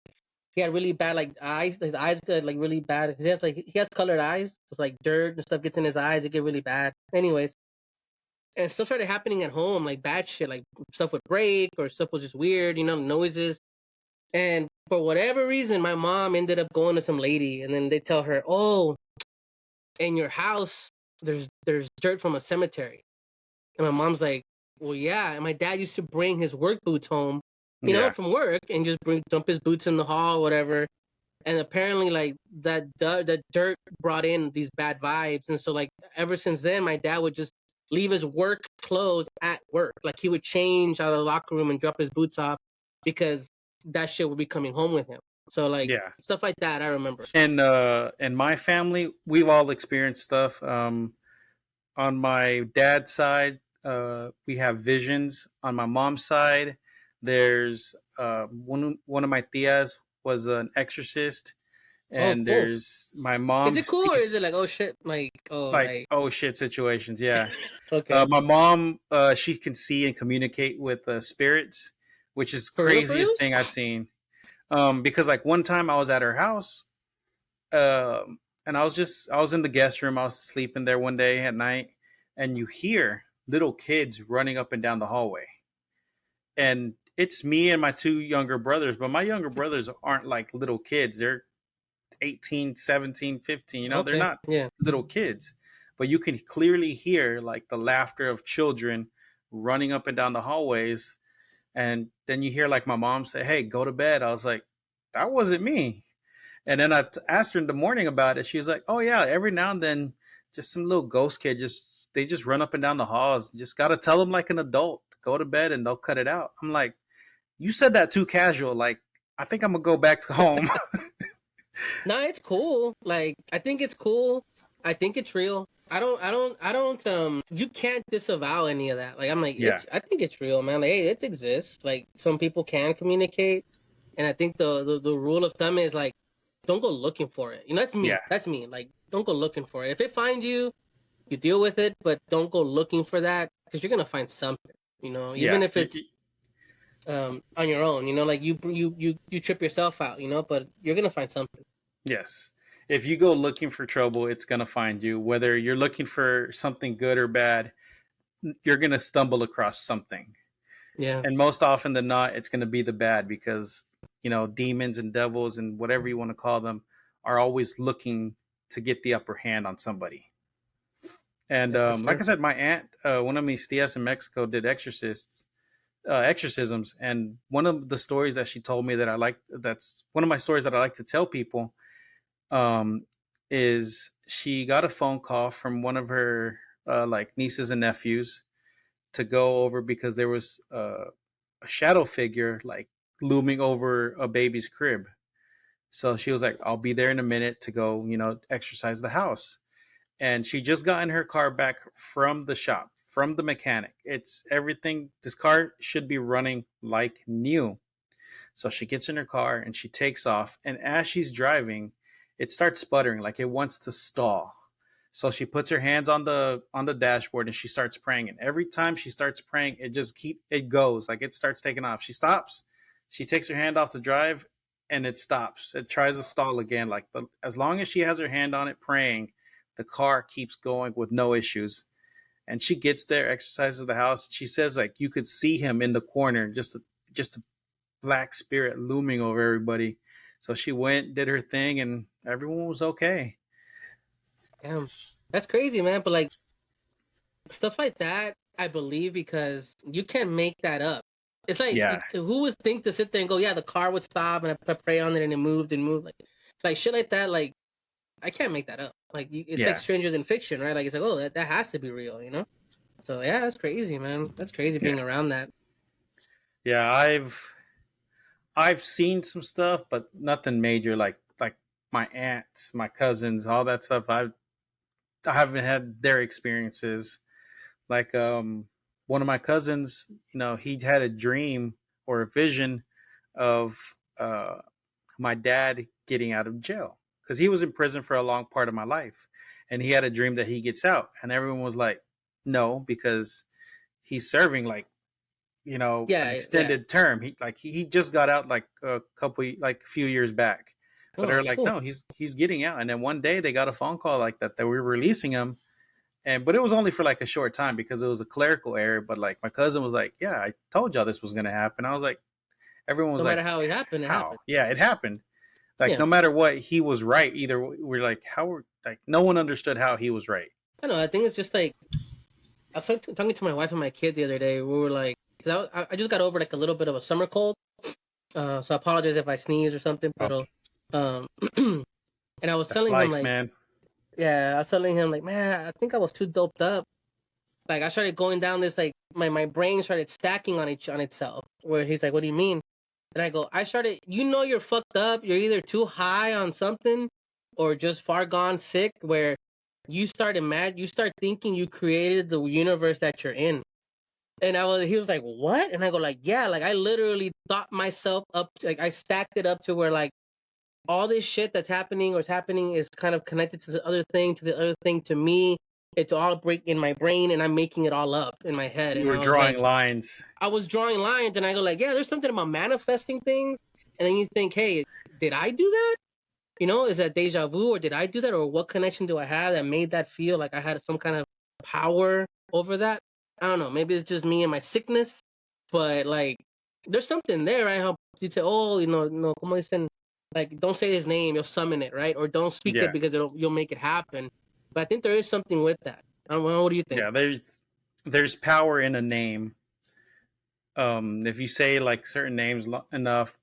B: he had really bad like eyes. His eyes got like really bad. He has colored eyes, so like dirt and stuff gets in his eyes. It get really bad. Anyways, and stuff started happening at home, like bad shit, like stuff would break or stuff was just weird, you know, noises. And for whatever reason, my mom ended up going to some lady, and then they tell her, "Oh, in your house there's dirt from a cemetery." And my mom's like, well, yeah. And my dad used to bring his work boots home, you know,
A: yeah,
B: from work, and just dump his boots in the hall, whatever. And apparently like that dirt brought in these bad vibes. And so like ever since then my dad would just leave his work clothes at work. Like he would change out of the locker room and drop his boots off because that shit would be coming home with him. So like
A: yeah.
B: stuff like that I remember.
A: And my family, we've all experienced stuff. On my dad's side, we have visions. On my mom's side, there's one of my tias was an exorcist,
B: Oh,
A: and
B: cool.
A: there's my
B: Is
A: mom
B: it cool or is
A: sees
B: it like, oh shit, like, oh,
A: like
B: like,
A: oh shit situations. Yeah,
B: okay.
A: my mom, she can see and communicate with spirits, which is
B: For real, for real?
A: craziest thing I've seen. Because like one time I was at her house, and I was in the guest room. I was sleeping there one day at night, and you hear little kids running up and down the hallway, and it's me and my two younger brothers. But my younger brothers aren't like little kids. They're 18, 17, 15. You know, they're
B: Okay,
A: not
B: yeah.
A: little kids, but you can clearly hear like the laughter of children running up and down the hallways. And then you hear like my mom say, "Hey, go to bed." I was like, that wasn't me. And then asked her in the morning about it. She was like, "Oh yeah, every now and then, just some little ghost kid just run up and down the halls. Just gotta tell them like an adult, go to bed, and they'll cut it out." I'm like, "You said that too casual. Like, I think I'm gonna go back home."
B: No, it's cool. Like, I think it's cool. I think it's real. You can't disavow any of that. Like, I'm like,
A: Yeah,
B: I think it's real, man. Like, hey, it exists. Like, some people can communicate. And I think the rule of thumb is like, don't go looking for it. You know, that's me.
A: yeah,
B: That's me. Like, don't go looking for it. If it finds you, you deal with it, but don't go looking for that because you're gonna find something. You know, even
A: yeah.
B: if it's on your own. You know, like you trip yourself out. You know, but you're gonna find something.
A: Yes. If you go looking for trouble, it's gonna find you. Whether you're looking for something good or bad, you're gonna stumble across something.
B: Yeah.
A: And most often than not, it's gonna be the bad because demons and devils and whatever you want to call them are always looking to get the upper hand on somebody. And
B: Yeah, for
A: like
B: sure.
A: I said, my aunt, one of mis tias in Mexico, did exorcisms, and one of the stories that she told me that I like, that's one of my stories that I like to tell people, um, is she got a phone call from one of her like nieces and nephews to go over because there was a shadow figure like looming over a baby's crib. So she was like, "I'll be there in a minute to go, exercise the house." And she just got in her car back from the shop, from the mechanic. It's everything. This car should be running like new. So she gets in her car and she takes off. And as she's driving, it starts sputtering, like it wants to stall. So she puts her hands on the dashboard and she starts praying. And every time she starts praying, it goes, like it starts taking off. She stops. She takes her hand off the drive and it stops. It tries to stall again. As long as she has her hand on it praying, the car keeps going with no issues. And she gets there, exercises the house. She says like you could see him in the corner, just a black spirit looming over everybody. So she went, did her thing, and everyone was okay.
B: Damn, that's crazy, man. But like stuff like that, I believe because you can't make that up. It's like
A: Yeah,
B: who would think to sit there and go, yeah, the car would stop and I pray on it and it moved and moved, like shit like that. Like I can't make that up. Like it's like
A: yeah,
B: Stranger Than Fiction, right? Like it's like, oh, that has to be real, you know? So yeah, that's crazy, man. That's crazy
A: yeah,
B: being around that.
A: yeah. I've seen some stuff, but nothing major. Like my aunts, my cousins, all that stuff. I haven't had their experiences. Like one of my cousins, he had a dream or a vision of my dad getting out of jail because he was in prison for a long part of my life, and he had a dream that he gets out, and everyone was like, "No," because he's serving an
B: Yeah, yeah.
A: extended term. He just got out like a few years back, but
B: Oh,
A: they're like,
B: cool.
A: "No, he's getting out." And then one day they got a phone call like that we were releasing him, but it was only for like a short time because it was a clerical error. But like my cousin was like, "Yeah, I told y'all this was gonna happen." I was like, everyone was
B: No
A: like,
B: matter how it happened, it
A: "How?"
B: happened.
A: Yeah, it happened. Like
B: Yeah.
A: no matter what, he was right. Either we're like, like no one understood how he was right.
B: I know. I think it's just like I was talking to my wife and my kid the other day. We were like, cause I just got over like a little bit of a summer cold. So I apologize if I sneeze or something.
A: Oh,
B: But and I was
A: that's
B: telling him
A: life,
B: like,
A: man.
B: yeah, I was telling him like, man, I think I was too doped up. Like I started going down this like my brain started stacking on itself. Where he's like, what do you mean? And I go, I started. You're fucked up. You're either too high on something, or just far gone sick. Where you start thinking you created the universe that you're in. And he was like, what? And I go like, yeah, like I literally thought myself up, like I stacked it up to where like all this shit that's happening or is happening is kind of connected to the other thing, to the other thing, to me. It's all break in my brain, and I'm making it all up in my head.
A: You
B: And
A: were drawing lines.
B: I was drawing lines, and I go like, yeah, there's something about manifesting things. And then you think, hey, did I do that? Is that deja vu, or did I do that, or what connection do I have that made that feel like I had some kind of power over that? I don't know. Maybe it's just me and my sickness, but like, there's something there. I help you say, oh, no, como dicen, like, don't say his name, you'll summon it, right? Or don't speak it
A: Yeah,
B: because you'll make it happen. But I think there is something with that. I don't know. What do you think?
A: yeah. There's power in a name. If you say like certain names enough,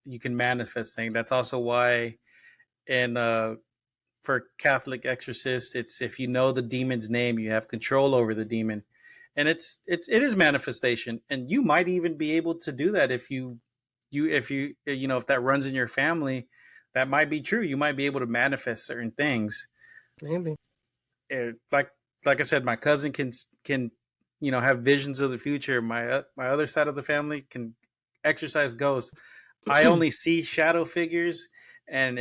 A: you can manifest things. That's also why in for Catholic exorcists, it's if you know the demon's name, you have control over the demon, and it is manifestation, and you might even be able to do that if that runs in your family, that might be true. You might be able to manifest certain things.
B: Maybe.
A: Like I said, my cousin can have visions of the future. My other side of the family can exercise ghosts. I only see shadow figures, and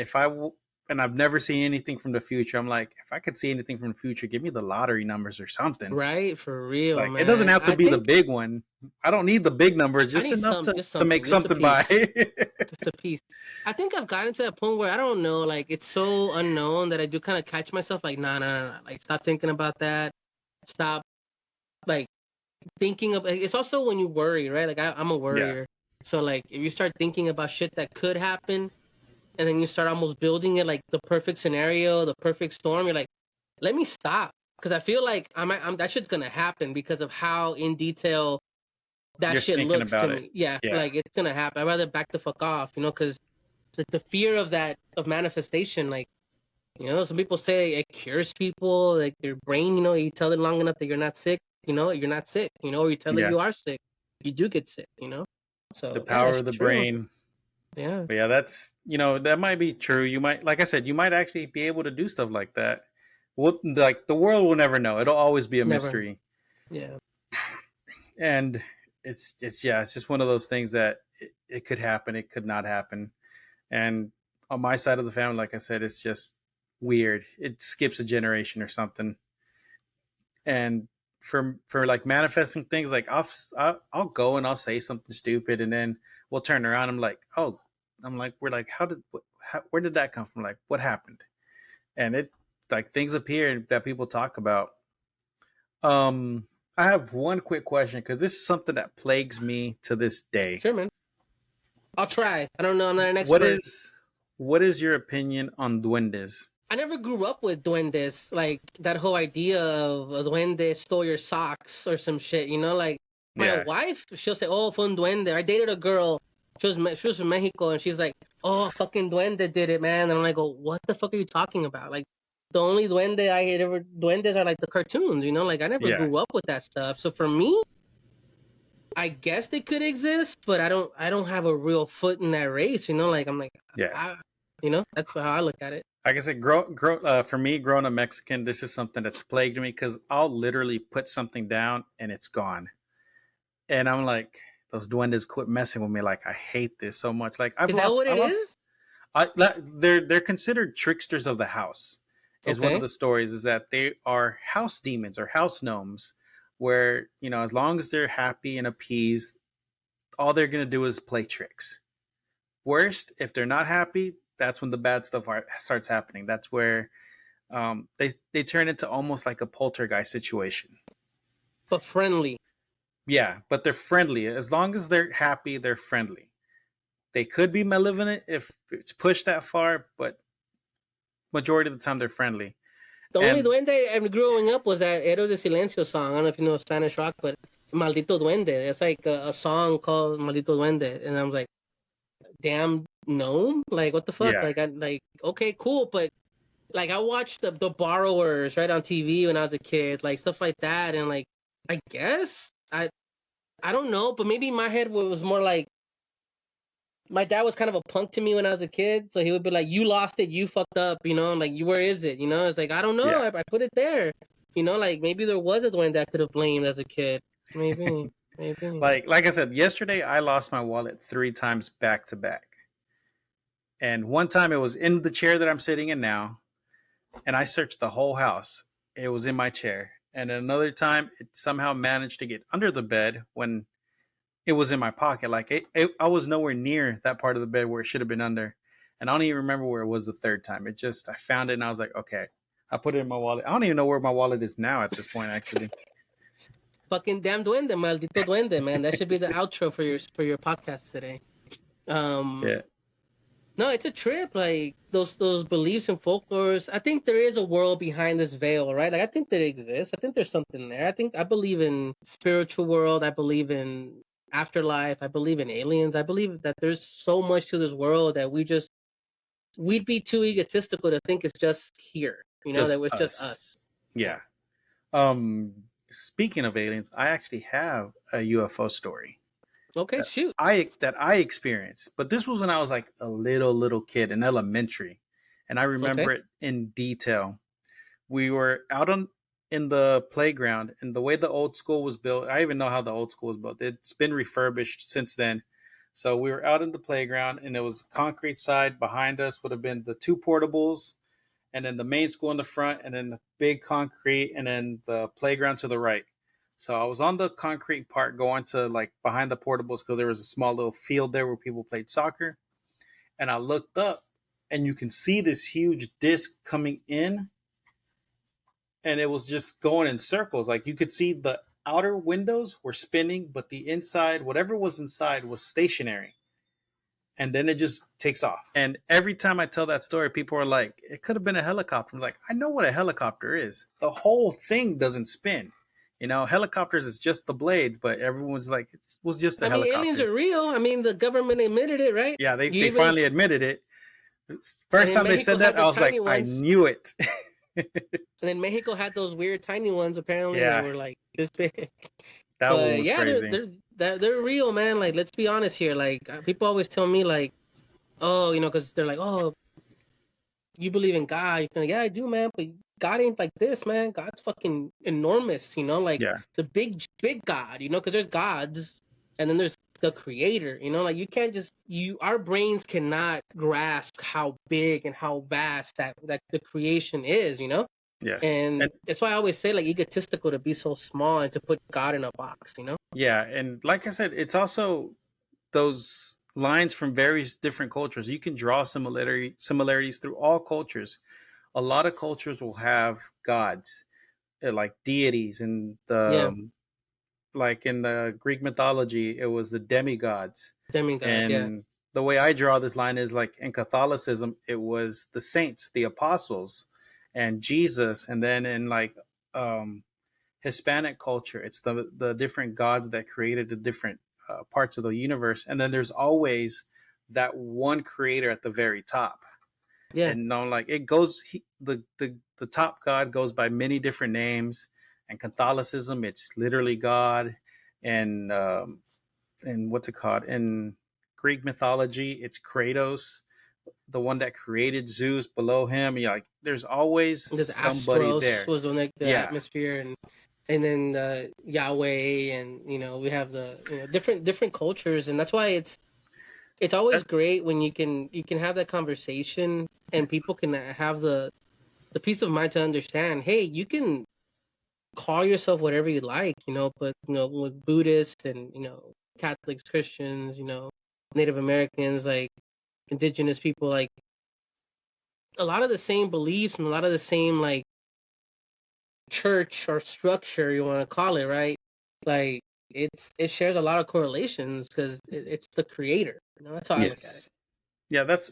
A: and I've never seen anything from the future. I'm like, if I could see anything from the future, give me the lottery numbers or something.
B: Right? For real,
A: Like it doesn't
B: man.
A: have to
B: I
A: be the
B: think
A: big one. I don't need the big numbers,
B: I
A: just
B: need
A: enough
B: just
A: to make
B: something, just a
A: something by.
B: piece. Just a piece. I think I've gotten to that point where I don't know, like it's so unknown that I do kind of catch myself like, nah, nah, nah, nah. Like stop thinking about that. Stop like thinking of. It's also when you worry, right? Like I'm a
A: Yeah,
B: worrier, so like if you start thinking about shit that could happen, and then you start almost building it like the perfect scenario, the perfect storm, you're like, let me stop, because I feel like I'm that shit's gonna happen because of how in detail that
A: you're
B: shit
A: thinking
B: looks to
A: about it.
B: me. Yeah,
A: Yeah,
B: like it's gonna happen. I'd rather back the fuck off, because the fear of that of manifestation, like some people say it cures people, like your brain, you tell it long enough that you're not sick, you're not sick, or you tell it
A: yeah.
B: you are sick, you do get sick.
A: The
B: So yeah,
A: power
B: it's
A: of the
B: true.
A: brain.
B: Yeah,
A: But yeah, that's that might be true. You might, like I said, you might actually be able to do stuff like that. Like the world will never know. It'll always be a
B: never.
A: mystery.
B: Yeah,
A: And it's just one of those things that it could happen, it could not happen. And on my side of the family, like I said, it's just weird. It skips a generation or something. And for like manifesting things, like I'll go and I'll say something stupid, and then we'll turn around. I'm like, oh, I'm like, we're like, where did that come from? Like, what happened? And it like things appear that people talk about. I have one quick question because this is something that plagues me to this day.
B: Sure, man. I'll try. I don't know. I'm not an
A: What
B: expert.
A: is your opinion on duendes?
B: I never grew up with duendes, like that whole idea of a duende stole your socks or some shit, you know? Like my
A: Yeah,
B: wife, she'll say, "Oh, fue un duende." I dated a girl. She was from Mexico, and she's like, "Oh, fucking duende did it, man." And I'm like, "Oh, what the fuck are you talking about?" Like the only duende I had ever duendes are like the cartoons, you know? Like I never
A: yeah,
B: grew up with that stuff. So for me, I guess they could exist, but I don't have a real foot in that race, you know? Like I'm like,
A: yeah.
B: I, you know, that's how I look at it.
A: Like I said, for me, growing up Mexican, this is something that's plagued me because I'll literally put something down and it's gone, and I'm like, those duendes quit messing with me. Like I hate this so much. Like
B: Is that what
A: I
B: it
A: lost.
B: is?
A: They're considered tricksters of the house. Is one of
B: Okay.
A: the stories is that they are house demons or house gnomes, where as long as they're happy and appeased, all they're gonna do is play tricks. Worst, if they're not happy, that's when the bad stuff starts happening. That's where they turn into almost like a poltergeist situation.
B: But friendly.
A: Yeah, but they're friendly. As long as they're happy, they're friendly. They could be malevolent if it's pushed that far, but majority of the time they're friendly.
B: The only
A: And
B: duende I growing up was that Héroes de Silencio song. I don't know if you know Spanish rock, but Maldito Duende. It's like a song called Maldito Duende, and I was like, damn gnome, like what the fuck?
A: yeah,
B: Like I like okay, cool, but like I watched the Borrowers right on TV when I was a kid, like stuff like that, and like I guess I don't know, but maybe my head was more like my dad was kind of a punk to me when I was a kid, so he would be like, "You lost it, you fucked up," you know. I'm like, "You, where is it?" You know. It's like I don't know.
A: yeah.
B: I put it there, you know. Like maybe there was a one that I could have blamed as a kid. Maybe, maybe.
A: Like I said, yesterday I lost my wallet 3 times back to back. And one time it was in the chair that I'm sitting in now, and I searched the whole house. It was in my chair. And another time it somehow managed to get under the bed when it was in my pocket. Like I was nowhere near that part of the bed where it should have been under. And I don't even remember where it was the third time. It just I found it and I was like, okay. I put it in my wallet. I don't even know where my wallet is now at this point, actually.
B: Fucking damn duende, maldito duende, man. That should be the outro for your podcast today. Um,
A: Yeah.
B: no, it's a trip. Like those beliefs and folklores. I think there is a world behind this veil, right? Like I think that it exists. I think there's something there. I believe in spiritual world. I believe in afterlife. I believe in aliens. I believe that there's so much to this world that we'd be too egotistical to think it's just here. You know, that
A: Just
B: it's just
A: us.
B: us. Yeah.
A: Yeah. Speaking of aliens, I actually have a UFO story
B: Okay,
A: that
B: shoot.
A: I experienced. But this was when I was like a little kid in elementary, and I
B: Okay.
A: remember it in detail. We were out on in the playground, and the way the old school was built, I even know how the old school was built. It's been refurbished since then. So we were out in the playground, and it was concrete side. Behind us would have been the two portables, and then the main school in the front, and then the big concrete, and then the playground to the right. So I was on the concrete part going to like behind the portables because there was a small little field there where people played soccer. And I looked up and you can see this huge disc coming in, and it was just going in circles. Like you could see the outer windows were spinning, but the inside, whatever was inside, was stationary. And then it just takes off. And every time I tell that story, people are like, it could have been a helicopter. I'm like, I know what a helicopter is. The whole thing doesn't spin. Helicopters is just the blades, but everyone's like, it was just a
B: I mean, aliens
A: helicopter.
B: are real. I mean, the government admitted it, right?
A: Yeah, they,
B: You
A: they
B: even
A: finally admitted it.
B: and
A: First
B: then
A: time they
B: Mexico
A: said
B: had
A: that, I
B: the
A: was
B: tiny
A: like, I
B: ones.
A: knew it.
B: And then Mexico had those weird tiny ones apparently that
A: Yeah,
B: were like this big.
A: that one
B: But
A: was
B: yeah,
A: crazy.
B: they're real, man. Like let's be honest here. Like people always tell me like, oh, because they're like, oh, you believe in God? You're like, yeah, I do, man. But God ain't like this, man. God's fucking enormous, like
A: Yeah,
B: the big God, because there's gods and then there's the creator. You know, like you can't just our brains cannot grasp how big and how vast that the creation is. You know,
A: Yes.
B: and
A: And
B: that's why I always say like egotistical to be so small and to put God in a box. You know.
A: yeah, and like I said, it's also those lines from various different cultures. You can draw similarities through all cultures. A lot of cultures will have gods, like deities, and
B: Yeah,
A: like in the Greek mythology, it was the demigods.
B: demigod. Yeah,
A: And the way I draw this line is like in Catholicism, it was the saints, the apostles, and Jesus. And then in like um, Hispanic culture, it's the different gods that created the different parts of the universe. And then there's always that one creator at the very top.
B: yeah.
A: And no, like it goes, the top god goes by many different names. And Catholicism, it's literally God. And what's it called in Greek mythology? It's Kratos, the one that created Zeus. Below him, yeah, like there's always
B: There's
A: somebody
B: Astros
A: there.
B: was the like the
A: Yeah.
B: atmosphere and then Yahweh and we have the different cultures and that's why it's always
A: That,
B: great when you can have that conversation and people can have the peace of mind to understand. Hey, you can call yourself whatever you like, but with Buddhists and Catholics, Christians, Native Americans, like indigenous people, like a lot of the same beliefs and a lot of the same like church or structure you want to call it, right? Like it shares a lot of correlations because it's the creator. That's how I look at it.
A: yes. Yeah, that's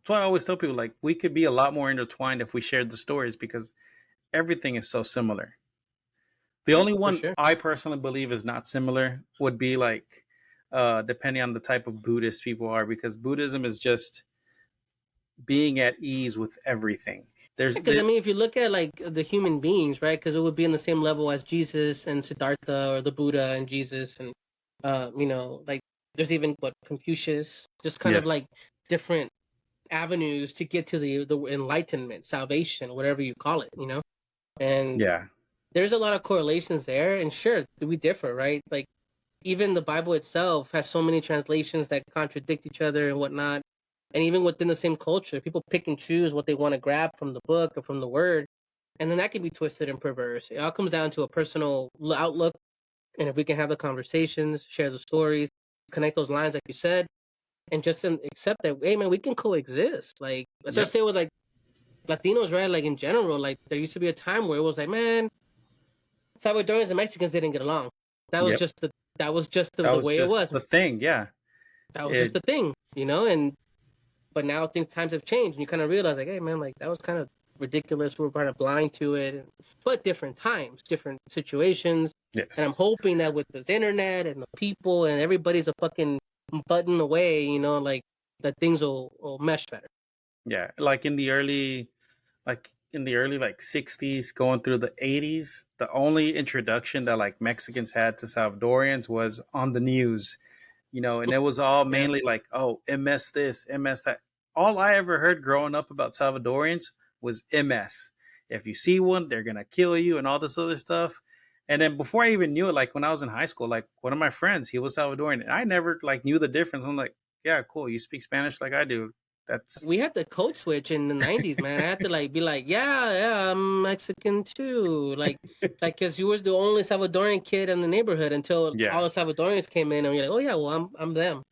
A: why I always tell people like we could be a lot more intertwined if we shared the stories because everything is so similar. The
B: Yeah,
A: only
B: for
A: one
B: sure.
A: I personally believe is not similar would be like depending on the type of Buddhist people are, because Buddhism is just being at ease with everything. There's
B: Because I
A: there,
B: mean, if you look at like the human beings, right? Because it would be in the same level as Jesus and Siddhartha or the Buddha and Jesus, and like there's even what Confucius, just kind of
A: yes,
B: like different avenues to get to the enlightenment, salvation, whatever you call it, and
A: yeah,
B: there's a lot of correlations there. And sure, we differ, right? Like even the Bible itself has so many translations that contradict each other and whatnot. And even within the same culture, people pick and choose what they want to grab from the book or from the word. And then that can be twisted and perverse. It all comes down to a personal outlook. And if we can have the conversations, share the stories, connect those lines, like you said, and just accept that, hey, man, we can coexist. Like, that's what I
A: yep,
B: say with like Latinos, right? Like in general, like there used to be a time where it was like, man, Salvadorians and Mexicans didn't get along. That was
A: yep.
B: just
A: That
B: the
A: was
B: way it
A: just
B: was.
A: the thing. Yeah,
B: That was just
A: it
B: the thing, and but now times have changed and you kind of realize like, hey man, like that was kind of ridiculous. We're kind of blind to it, but different times, different situations. And I'm
A: yes.
B: hoping that with this internet and the people and everybody's a fucking button away, like that things will mesh better.
A: Yeah, like in the early like 60s going through the 80s, the only introduction that like Mexicans had to Salvadorians was on the news, and it was all
B: Yeah,
A: mainly like, oh, MS this, MS that. All I ever heard growing up about Salvadorians was MS. If you see one, they're gonna kill you and all this other stuff. And then before I even knew it, like when I was in high school, like one of my friends, he was Salvadorian, and I never like knew the difference. I'm like, yeah, cool, you speak Spanish like I do. That's
B: we had the code switch in the 90s, man. I had to like be like, yeah, I'm Mexican too, like because you was the only Salvadorian kid in the neighborhood until all
A: yeah,
B: the Salvadorians came in, and you're like, oh yeah, well I'm them,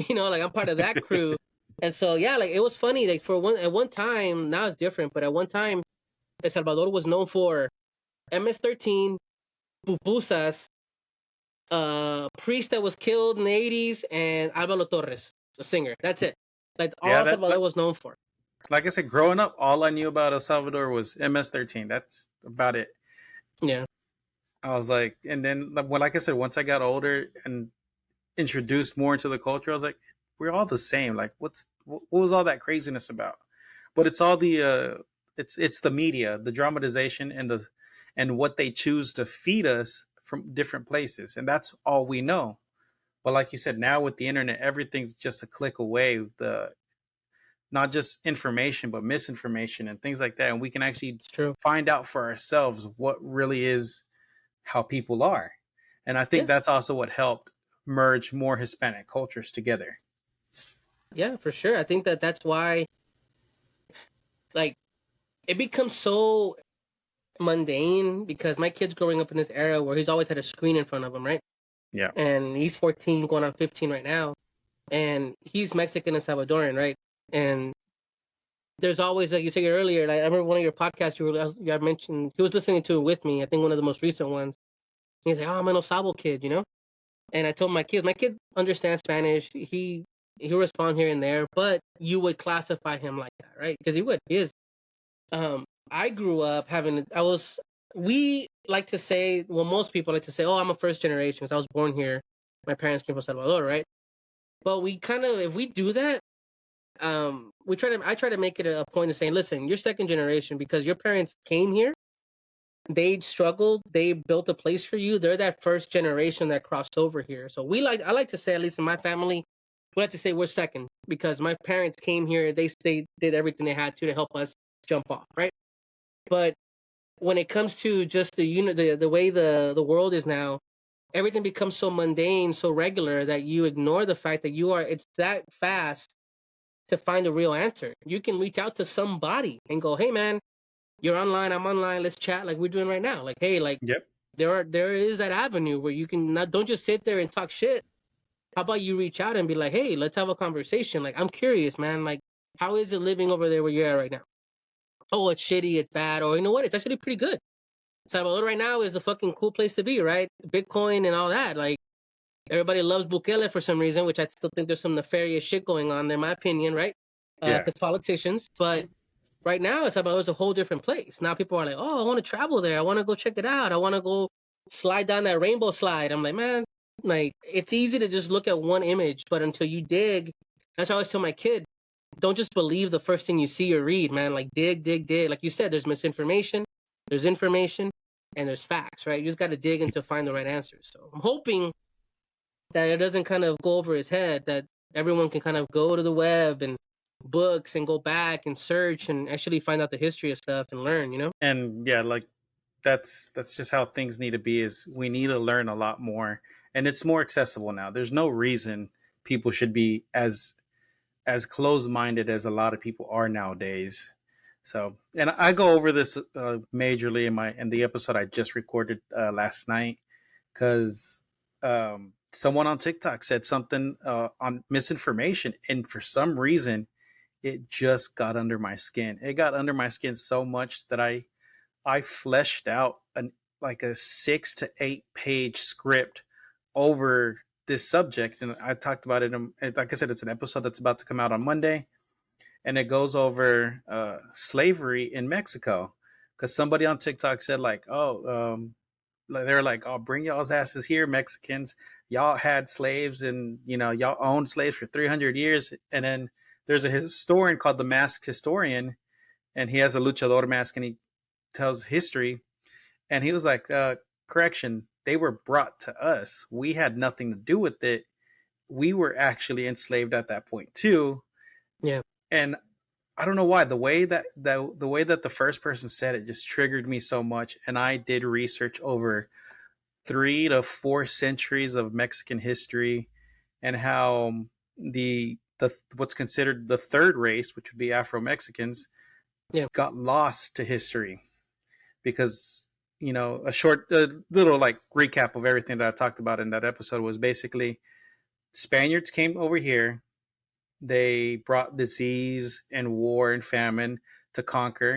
B: like I'm part of that crew. And so yeah, like it was funny, like at one time, now it's different, but at one time, El Salvador was known for MS-13, pupusas, priest that was killed in the 80s, and Alvaro Torres, a singer. That's it. Like all
A: yeah.
B: El
A: That
B: Salvador was known for.
A: like I said, growing up, all I knew about El Salvador was MS-13. That's about it.
B: Yeah.
A: I was like, and then well, like I said, once I got older and introduced more into the culture, I was like, we're all the same. Like, what was all that craziness about? But it's all the it's the media, the dramatization, and what they choose to feed us from different places, and that's all we know. But like you said, now with the internet, everything's just a click away. The not just information, but misinformation and things like that, and we can actually
B: It's true.
A: find out for ourselves what really is how people are. And I think
B: Yeah.
A: that's also what helped. merge more Hispanic cultures together.
B: Yeah, for sure. I think that that's why, like, it becomes so mundane because my kid's growing up in this era where he's always had a screen in front of him, right?
A: Yeah.
B: And he's 14, going on 15 right now, and he's Mexican and Salvadorian, right? And there's always, like you said earlier, like I remember one of your podcasts you had mentioned, he was listening to it with me. I think one of the most recent ones. He's like, "Oh, I'm an Osabo kid," you know. And I told my kid understands Spanish. He'll respond here and there, but you would classify him like that, right? Because he would. He is. I grew up having. We like to say. Well, most people like to say, "Oh, I'm a first generation because I was born here. My parents came from Salvador," right? But we kind of, if we do that, I try to make it a point of saying, listen, you're second generation because your parents came here, they struggled, they built a place for you. They're that first generation that crossed over here. So I like to say, at least in my family, we like to say we're second because my parents came here, they did everything they had to help us jump off, right? But when it comes to just the way the world is now, everything becomes so mundane, so regular that you ignore the fact that it's that fast to find a real answer. You can reach out to somebody and go, "Hey man, you're online, I'm online, let's chat like we're doing right now." Like, hey, like
A: Yep.
B: there is that avenue where you can not don't just sit there and talk shit. How about you reach out and be like, "Hey, let's have a conversation. Like, I'm curious, man. Like, how is it living over there where you're at right now?" "Oh, it's shitty, it's bad," or, "You know what? It's actually pretty good. Salvador right now is a fucking cool place to be, right? Bitcoin and all that. Like, everybody loves Bukele for some reason, which I still think there's some nefarious shit going on there, in my opinion, right?
A: Yeah.
B: Because politicians. But right now, it's about, it's a whole different place. Now people are like, "Oh, I want to travel there. I want to go check it out. I want to go slide down that rainbow slide." I'm like, man, like, it's easy to just look at one image, but until you dig, that's what I always tell my kid. Don't just believe the first thing you see or read, man. Like, dig, dig, dig. Like you said, there's misinformation, there's information, and there's facts, right? You just got to dig in to find the right answers. So I'm hoping that it doesn't kind of go over his head, that everyone can kind of go to the web and books and go back and search and actually find out the history of stuff and learn, you know?
A: And yeah, like that's just how things need to be. Is we need to learn a lot more, and it's more accessible now. There's no reason people should be as closed minded as a lot of people are nowadays. So, and I go over this majorly in the episode I just recorded last night because someone on TikTok said something on misinformation, and for some reason, it just got under my skin. It got under my skin so much that I fleshed out like a 6 to 8 page script over this subject, and I talked about it. Like I said, it's an episode that's about to come out on Monday, and it goes over slavery in Mexico. Because somebody on TikTok said like, "Oh, they're like, oh, bring y'all's asses here, Mexicans. Y'all had slaves, and y'all owned slaves for 300 years." And then there's a historian called the Masked Historian, and he has a luchador mask, and he tells history. And he was like, correction, they were brought to us. We had nothing to do with it. We were actually enslaved at that point too.
B: Yeah.
A: And I don't know why the way that the first person said it just triggered me so much. And I did research over 3 to 4 centuries of Mexican history, and how the what's considered the third race, which would be Afro Mexicans,
B: Yeah.
A: got lost to history because a little like recap of everything that I talked about in that episode was basically Spaniards came over here. They brought disease and war and famine to conquer,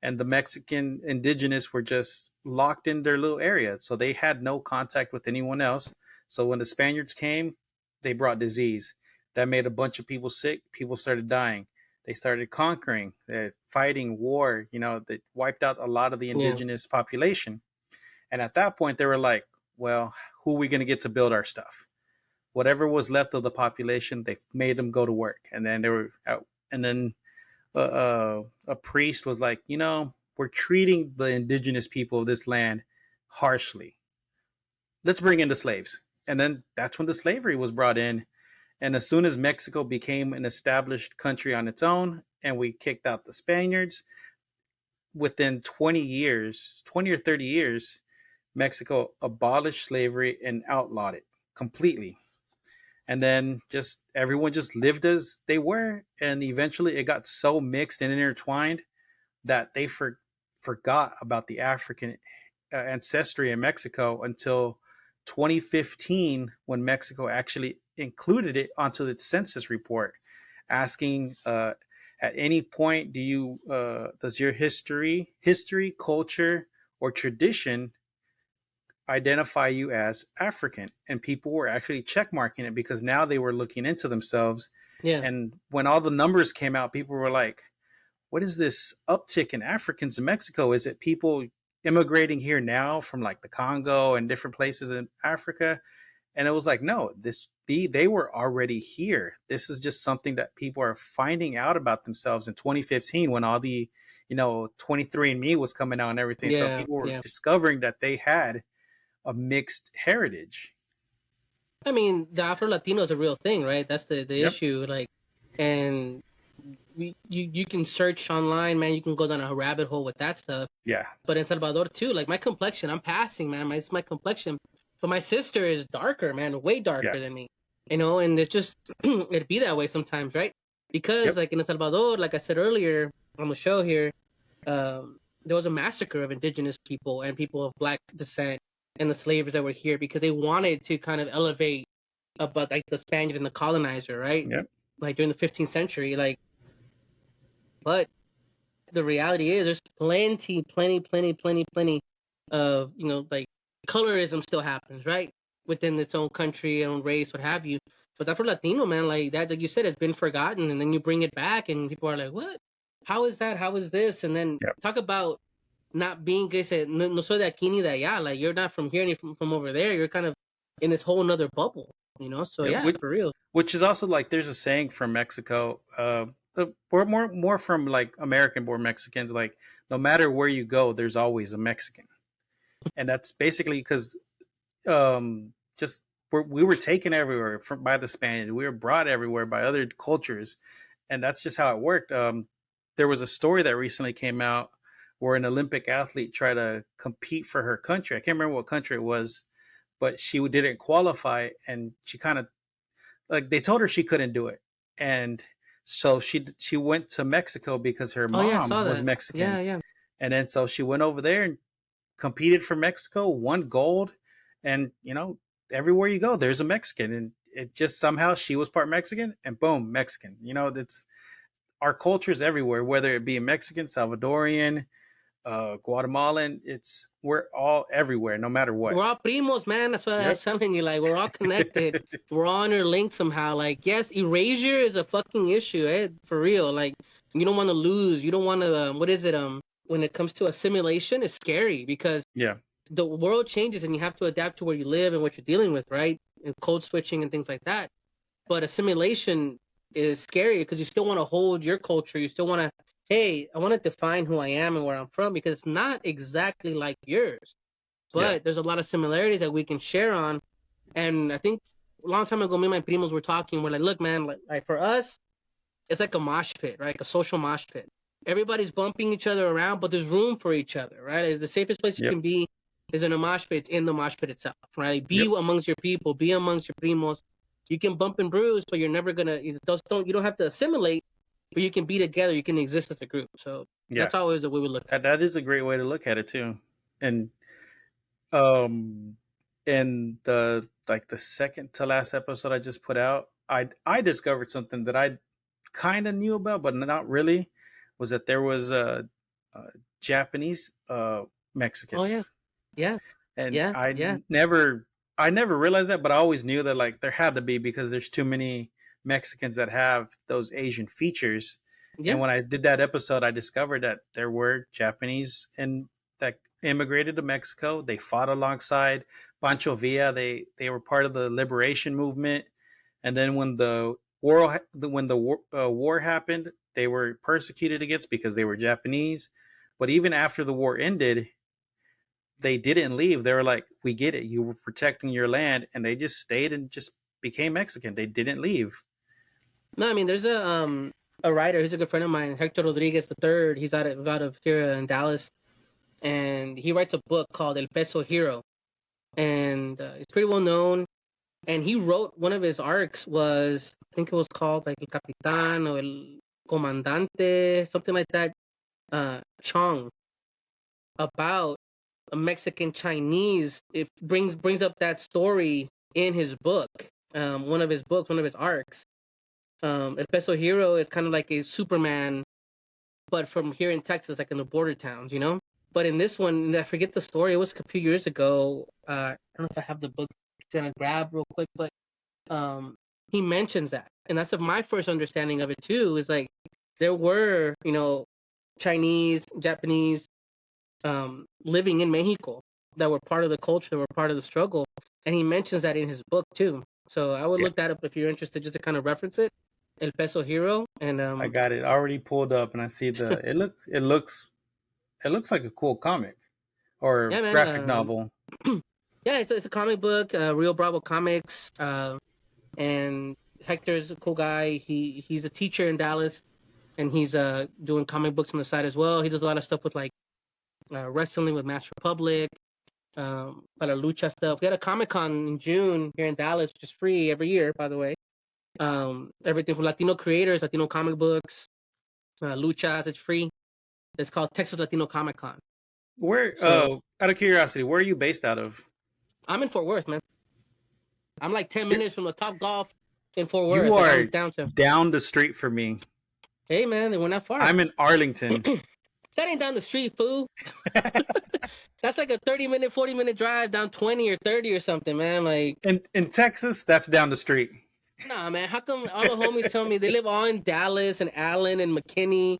A: and the Mexican indigenous were just locked in their little area. So they had no contact with anyone else. So when the Spaniards came, they brought disease. That made a bunch of people sick. People started dying. They started conquering, fighting war, that wiped out a lot of the
B: Yeah.
A: indigenous population. And at that point, they were like, well, who are we going to get to build our stuff? Whatever was left of the population, they made them go to work. And then they were out. And then a priest was like, we're treating the indigenous people of this land harshly. Let's bring in the slaves. And then that's when the slavery was brought in. And as soon as Mexico became an established country on its own, and we kicked out the Spaniards, within 20 years, 20 or 30 years, Mexico abolished slavery and outlawed it completely. And then just everyone just lived as they were, and eventually it got so mixed and intertwined that they forgot about the African ancestry in Mexico until 2015, when Mexico actually included it onto its census report, asking, at any point, does your history, culture, or tradition identify you as African? And people were actually checkmarking it because now they were looking into themselves.
B: Yeah.
A: And when all the numbers came out, people were like, what is this uptick in Africans in Mexico? Is it people immigrating here now from like the Congo and different places in Africa? And it was like, no, they were already here. This is just something that people are finding out about themselves in 2015, when all the 23andMe was coming out and everything. So
B: Yeah.
A: people were
B: Yeah.
A: discovering that they had a mixed heritage.
B: I mean, the Afro Latino is a real thing, right? That's the
A: Yep.
B: issue. Like, and you can search online, man. You can go down a rabbit hole with that stuff.
A: Yeah.
B: But in Salvador too, like my complexion, I'm passing, man. It's my complexion. But my sister is darker, man, way darker
A: Yeah.
B: than me. And it's just it'd be that way sometimes, right? Because
A: Yep.
B: like in El Salvador, like I said earlier on the show here, there was a massacre of indigenous people and people of black descent and the slavers that were here because they wanted to kind of elevate about like the Spaniard and the colonizer, right?
A: Yep.
B: Like during the 15th century, like, but the reality is there's plenty of like colorism still happens, right, within its own country, own race, what have you. But that for Latino, man, like that, like you said, it's been forgotten, and then you bring it back, and people are like, "What? How is that? How is this?" And then
A: Yep.
B: talk about not being, que se, no soy de aquí ni de allá. Like you're not from here ni from over there. You're kind of in this whole nother bubble, So
A: Yep.
B: yeah, for real.
A: Which is also like, there's a saying from Mexico, or more from like American born Mexicans, like, no matter where you go, there's always a Mexican. And that's basically because just we were taken everywhere by the Spaniards. We were brought everywhere by other cultures, and that's just how it worked. There was a story that recently came out where an Olympic athlete tried to compete for her country. I can't remember what country it was, but she didn't qualify, and she kind of, like, they told her she couldn't do it, and so she went to Mexico because her
B: Oh yeah, I
A: mom
B: saw
A: was
B: that.
A: Mexican,
B: Yeah.
A: and then so she went over there and competed for Mexico, won gold, and everywhere you go, there's a Mexican, and it just somehow she was part Mexican, and boom, Mexican. That's our cultures everywhere, whether it be Mexican, Salvadorian, Guatemalan. We're all everywhere, no matter what.
B: We're all primos, man. That's what I was
A: Yep.
B: telling you. Like, we're all connected. We're all interlinked somehow. Like, yes, erasure is a fucking issue, for real. Like, you don't want to lose. You don't want to, what is it? When it comes to assimilation, it's scary because
A: Yeah.
B: the world changes and you have to adapt to where you live and what you're dealing with, right? And code switching and things like that. But assimilation is scary because you still want to hold your culture. You still want to, hey, I want to define who I am and where I'm from because it's not exactly like yours.
A: Yeah.
B: But there's a lot of similarities that we can share on. And I think a long time ago, me and my primos were talking. We're like, look, man, like for us, it's like a mosh pit, right? Like a social mosh pit. Everybody's bumping each other around, but there's room for each other, right? It's the safest place you
A: Yep.
B: can be is in a mosh pit. It's in the mosh pit itself, right? Be
A: Yep.
B: amongst your people. Be amongst your primos. You can bump and bruise, but you're never gonna. You don't have to assimilate, but you can be together. You can exist as a group. So
A: Yeah.
B: that's always the way we look at it.
A: That is a great way to look at it too. And um in the second to last episode I just put out, I discovered something that I kind of knew about but not really, was that there was a Japanese
B: Oh yeah,
A: Mexicans.
B: yeah,
A: And
B: yeah.
A: I never realized that, but I always knew that, like, there had to be, because there's too many Mexicans that have those Asian features.
B: Yeah.
A: And when I did that episode, I discovered that there were Japanese and that immigrated to Mexico. They fought alongside Pancho Villa. They were part of the liberation movement. And then when the war happened, they were persecuted against because they were Japanese. But even after the war ended, they didn't leave. They were like, we get it. You were protecting your land. And they just stayed and just became Mexican. They didn't leave.
B: No, I mean, there's a writer. He's a good friend of mine, Hector Rodriguez the third. He's out of here in Dallas, and he writes a book called El Peso Hero, and it's pretty well known. And he wrote one of his arcs was, I think it was called like El Capitan or El Comandante, something like that. Chong, about a Mexican Chinese. It brings up that story in his book. One of his books, one of his arcs. El Peso Hero is kind of like a Superman, but from here in Texas, like in the border towns, you know. But in this one, I forget the story. It was a few years ago. I don't know if I have the book. It's gonna grab real quick, but he mentions that, and that's my first understanding of it too. Is like there were, you know, Chinese, Japanese, living in Mexico that were part of the culture, that were part of the struggle, and he mentions that in his book too. So I would
A: Yeah,
B: look that up if you're interested, just to kind of reference it. El Peso Hero, and
A: I got it already pulled up, and I see the. It looks like a cool comic or
B: yeah, man.
A: graphic novel.
B: Yeah, it's a comic book, Rio Bravo Comics, and Hector's a cool guy. He's a teacher in Dallas, and he's doing comic books on the side as well. He does a lot of stuff with like wrestling with Master Republic, para lucha stuff. We had a Comic-Con in June here in Dallas, which is free every year, by the way. Everything from Latino creators, Latino comic books, luchas, it's free. It's called Texas Latino Comic Con.
A: Where?
B: So
A: Out of curiosity, where are you based out of?
B: I'm in Fort Worth, man. I'm like 10
A: You're,
B: minutes from the Top Golf in Fort
A: you
B: Worth. Like I'm
A: are
B: downtown.
A: down the street from me.
B: Hey, man, they were not far.
A: I'm in Arlington.
B: That ain't down the street, fool. That's like a 30-minute, 40-minute drive down 20 or 30 or something, man. Like,
A: in Texas, that's down the street.
B: nah, man. How come all the homies tell me they live all in Dallas and Allen and McKinney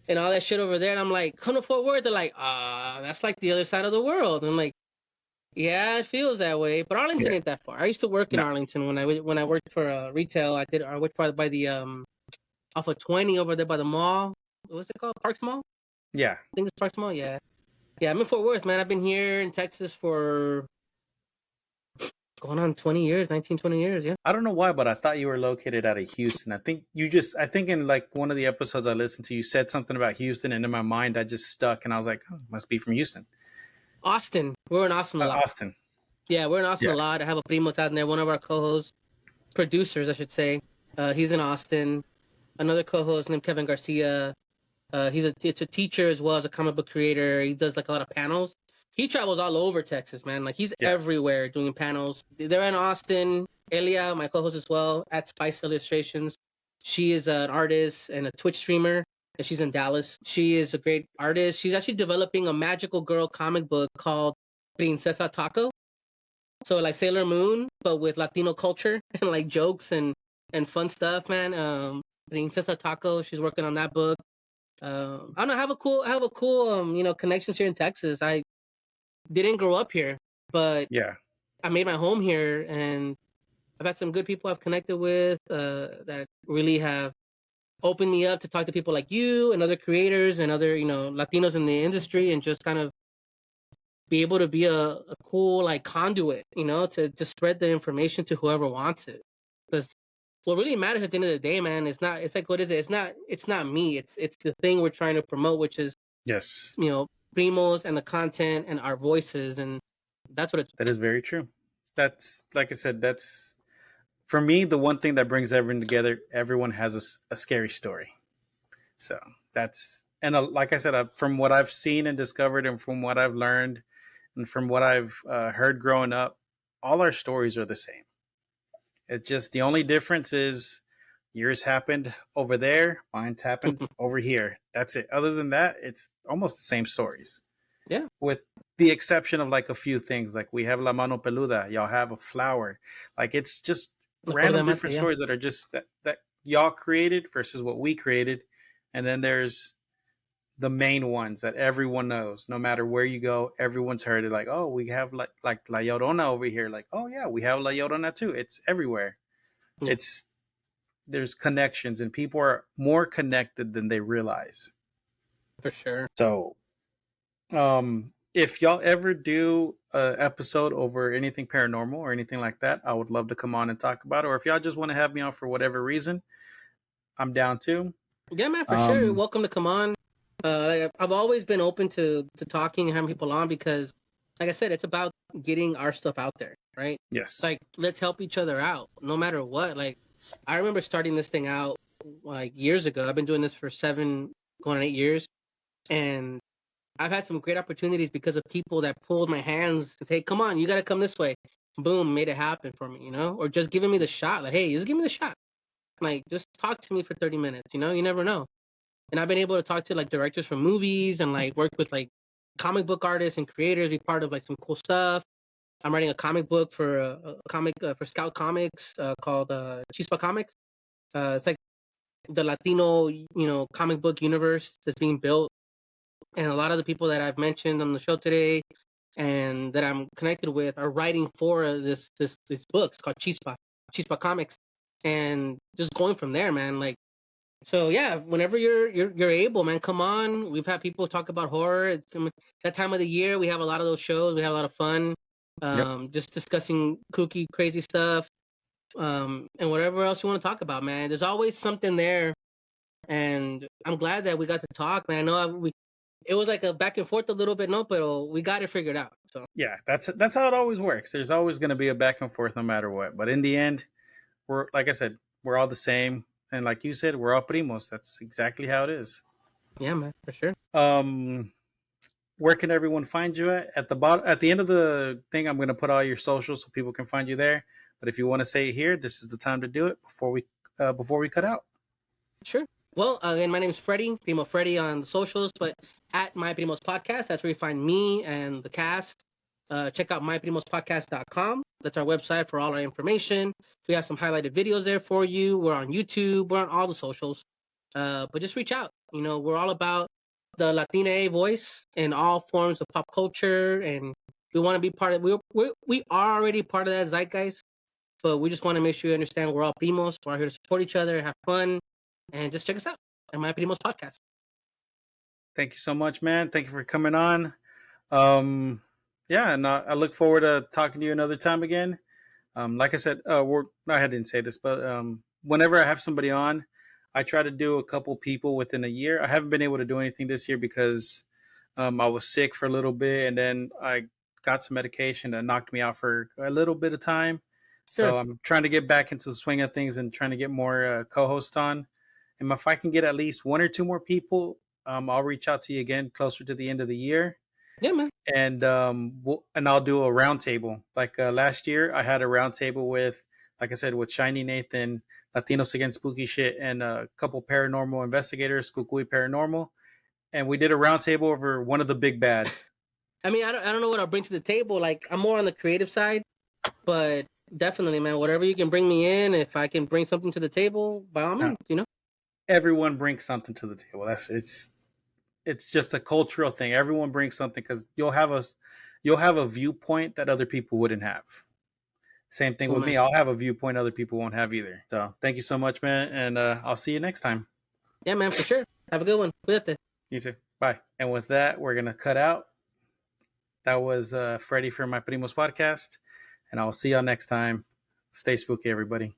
B: and all that shit over there? And I'm like, come to Fort Worth. They're like, that's like the other side of the world. And I'm like, yeah, it feels that way. But Arlington
A: Yeah.
B: ain't that far. I used to work in
A: No.
B: Arlington when I worked for retail. I worked by the off of 20 over there by the mall. What's it called? Parks Mall?
A: Yeah.
B: I think it's Parks Mall. Yeah. Yeah, I'm in Fort Worth, man. I've been here in Texas for going on 20 years, 19, 20 years. Yeah.
A: I don't know why, but I thought you were located out of Houston. I think in like one of the episodes I listened to, you said something about Houston, and in my mind, I just stuck, and I was like, oh, must be from Houston.
B: Austin. We're in Austin a lot.
A: Austin.
B: Yeah, we're in Austin
A: Yeah.
B: a lot. I have a primos out there, one of our co-hosts, producers, I should say. He's in Austin. Another co-host named Kevin Garcia. He's a teacher as well as a comic book creator. He does like a lot of panels. He travels all over Texas, man. Like he's
A: Yeah.
B: everywhere doing panels. They're in Austin. Elia, my co-host as well, at Spice Illustrations. She is an artist and a Twitch streamer, and she's in Dallas. She is a great artist. She's actually developing a magical girl comic book called Princesa Taco. So like Sailor Moon, but with Latino culture and like jokes and fun stuff, man. Princesa Taco. She's working on that book. I don't know. I have a cool, connections here in Texas. I didn't grow up here, but
A: Yeah.
B: I made my home here, and I've had some good people I've connected with that really have opened me up to talk to people like you and other creators and other, Latinos in the industry, and just kind of be able to be a cool like conduit, to spread the information to whoever wants it. Because what really matters at the end of the day, man, it's like, what is it? It's not me. It's the thing we're trying to promote, which is,
A: Yes.
B: primos and the content and our voices, and that's what it's.
A: That is very true. That's, like I said, that's, for me, the one thing that brings everyone together. Everyone has a scary story. So that's, and like I said, from what I've seen and discovered, and from what I've learned, and from what I've heard growing up, all our stories are the same. It's just the only difference is yours happened over there, mine's happened over here. That's it. Other than that, it's almost the same stories.
B: Yeah.
A: With the exception of like a few things, like we have La Mano Peluda, y'all have a flower. Like it's just random different
B: Yeah.
A: stories that are just that y'all created versus what we created. And then there's the main ones that everyone knows. No matter where you go, everyone's heard it. Like, oh, we have like La Llorona over here. Like, oh yeah, we have La Llorona too. It's everywhere.
B: Yeah.
A: There's connections, and people are more connected than they realize.
B: For sure.
A: So, if y'all ever do an episode over anything paranormal or anything like that, I would love to come on and talk about it. Or if y'all just want to have me on for whatever reason, I'm down too.
B: Yeah, man, for sure. You're welcome to come on. I've always been open to talking and having people on because, like I said, it's about getting our stuff out there, right?
A: Yes.
B: Like, let's help each other out, no matter what. Like, I remember starting this thing out like years ago. I've been doing this for 7, going on 8 years, and I've had some great opportunities because of people that pulled my hands and say, "Come on, you got to come this way." Boom, made it happen for me, or just giving me the shot. Like, hey, just give me the shot. Like, just talk to me for 30 minutes. You never know. And I've been able to talk to like directors from movies and like work with like comic book artists and creators, be part of like some cool stuff. I'm writing a comic book for a comic for Scout Comics called Chispa Comics. It's like the Latino, comic book universe that's being built, and a lot of the people that I've mentioned on the show today and that I'm connected with are writing for this book. It's called Chispa Comics, and just going from there, man. Like, so yeah, whenever you're able, man, come on. We've had people talk about horror. It's that time of the year. We have a lot of those shows. We have a lot of fun,
A: Yep.
B: just discussing kooky, crazy stuff, and whatever else you want to talk about, man. There's always something there, and I'm glad that we got to talk, man. I know it was like a back and forth a little bit, no, but we got it figured out. So
A: Yeah, that's how it always works. There's always going to be a back and forth no matter what. But in the end, we're like I said, we're all the same, and like you said, we're all primos. That's exactly how it is.
B: yeah, man, for sure.
A: Where can everyone find you at the bottom? At the end of the thing, I'm going to put all your socials so people can find you there. But if you want to say it here, this is the time to do it before we cut out.
B: Sure. Well, again, my name is Freddie, Primo Fredie on the socials, but at My Primos Podcast, that's where you find me and the cast. Check out myprimospodcast.com. That's our website for all our information. We have some highlighted videos there for you. We're on YouTube. We're on all the socials. But just reach out. We're all about the Latina voice in all forms of pop culture, and we want to be part of. We are already part of that zeitgeist, but we just want to make sure you understand we're all primos. We're here to support each other, have fun, and just check us out at My Primos Podcast.
A: Thank you so much, man. Thank you for coming on. Yeah, and I look forward to talking to you another time again. Like I said, I didn't say this, but whenever I have somebody on, I try to do a couple people within a year. I haven't been able to do anything this year because I was sick for a little bit, and then I got some medication that knocked me out for a little bit of time.
B: Sure.
A: So I'm trying to get back into the swing of things and trying to get more co-hosts on. And if I can get at least one or two more people, I'll reach out to you again closer to the end of the year.
B: Yeah, man.
A: And I'll do a roundtable. Like last year, I had a roundtable with, like I said, with Shiny Nathan, Latinos Against Spooky Shit, and a couple paranormal investigators, Kukui Paranormal, and we did a roundtable over one of the big bads.
B: I mean, I don't know what I'll bring to the table. Like, I'm more on the creative side, but definitely, man, whatever you can bring me in, if I can bring something to the table, by all means,
A: Everyone brings something to the table. It's just a cultural thing. Everyone brings something because you'll have a viewpoint that other people wouldn't have. Same thing with
B: man.
A: me. I'll have a viewpoint other people won't have either. So thank you so much, man, and I'll see you next time.
B: Yeah, man, for sure. Have a good one. Cuídate.
A: You too. Bye. And with that, we're gonna cut out. That was Freddie from My Primos Podcast, and I'll see y'all next time. Stay spooky, everybody.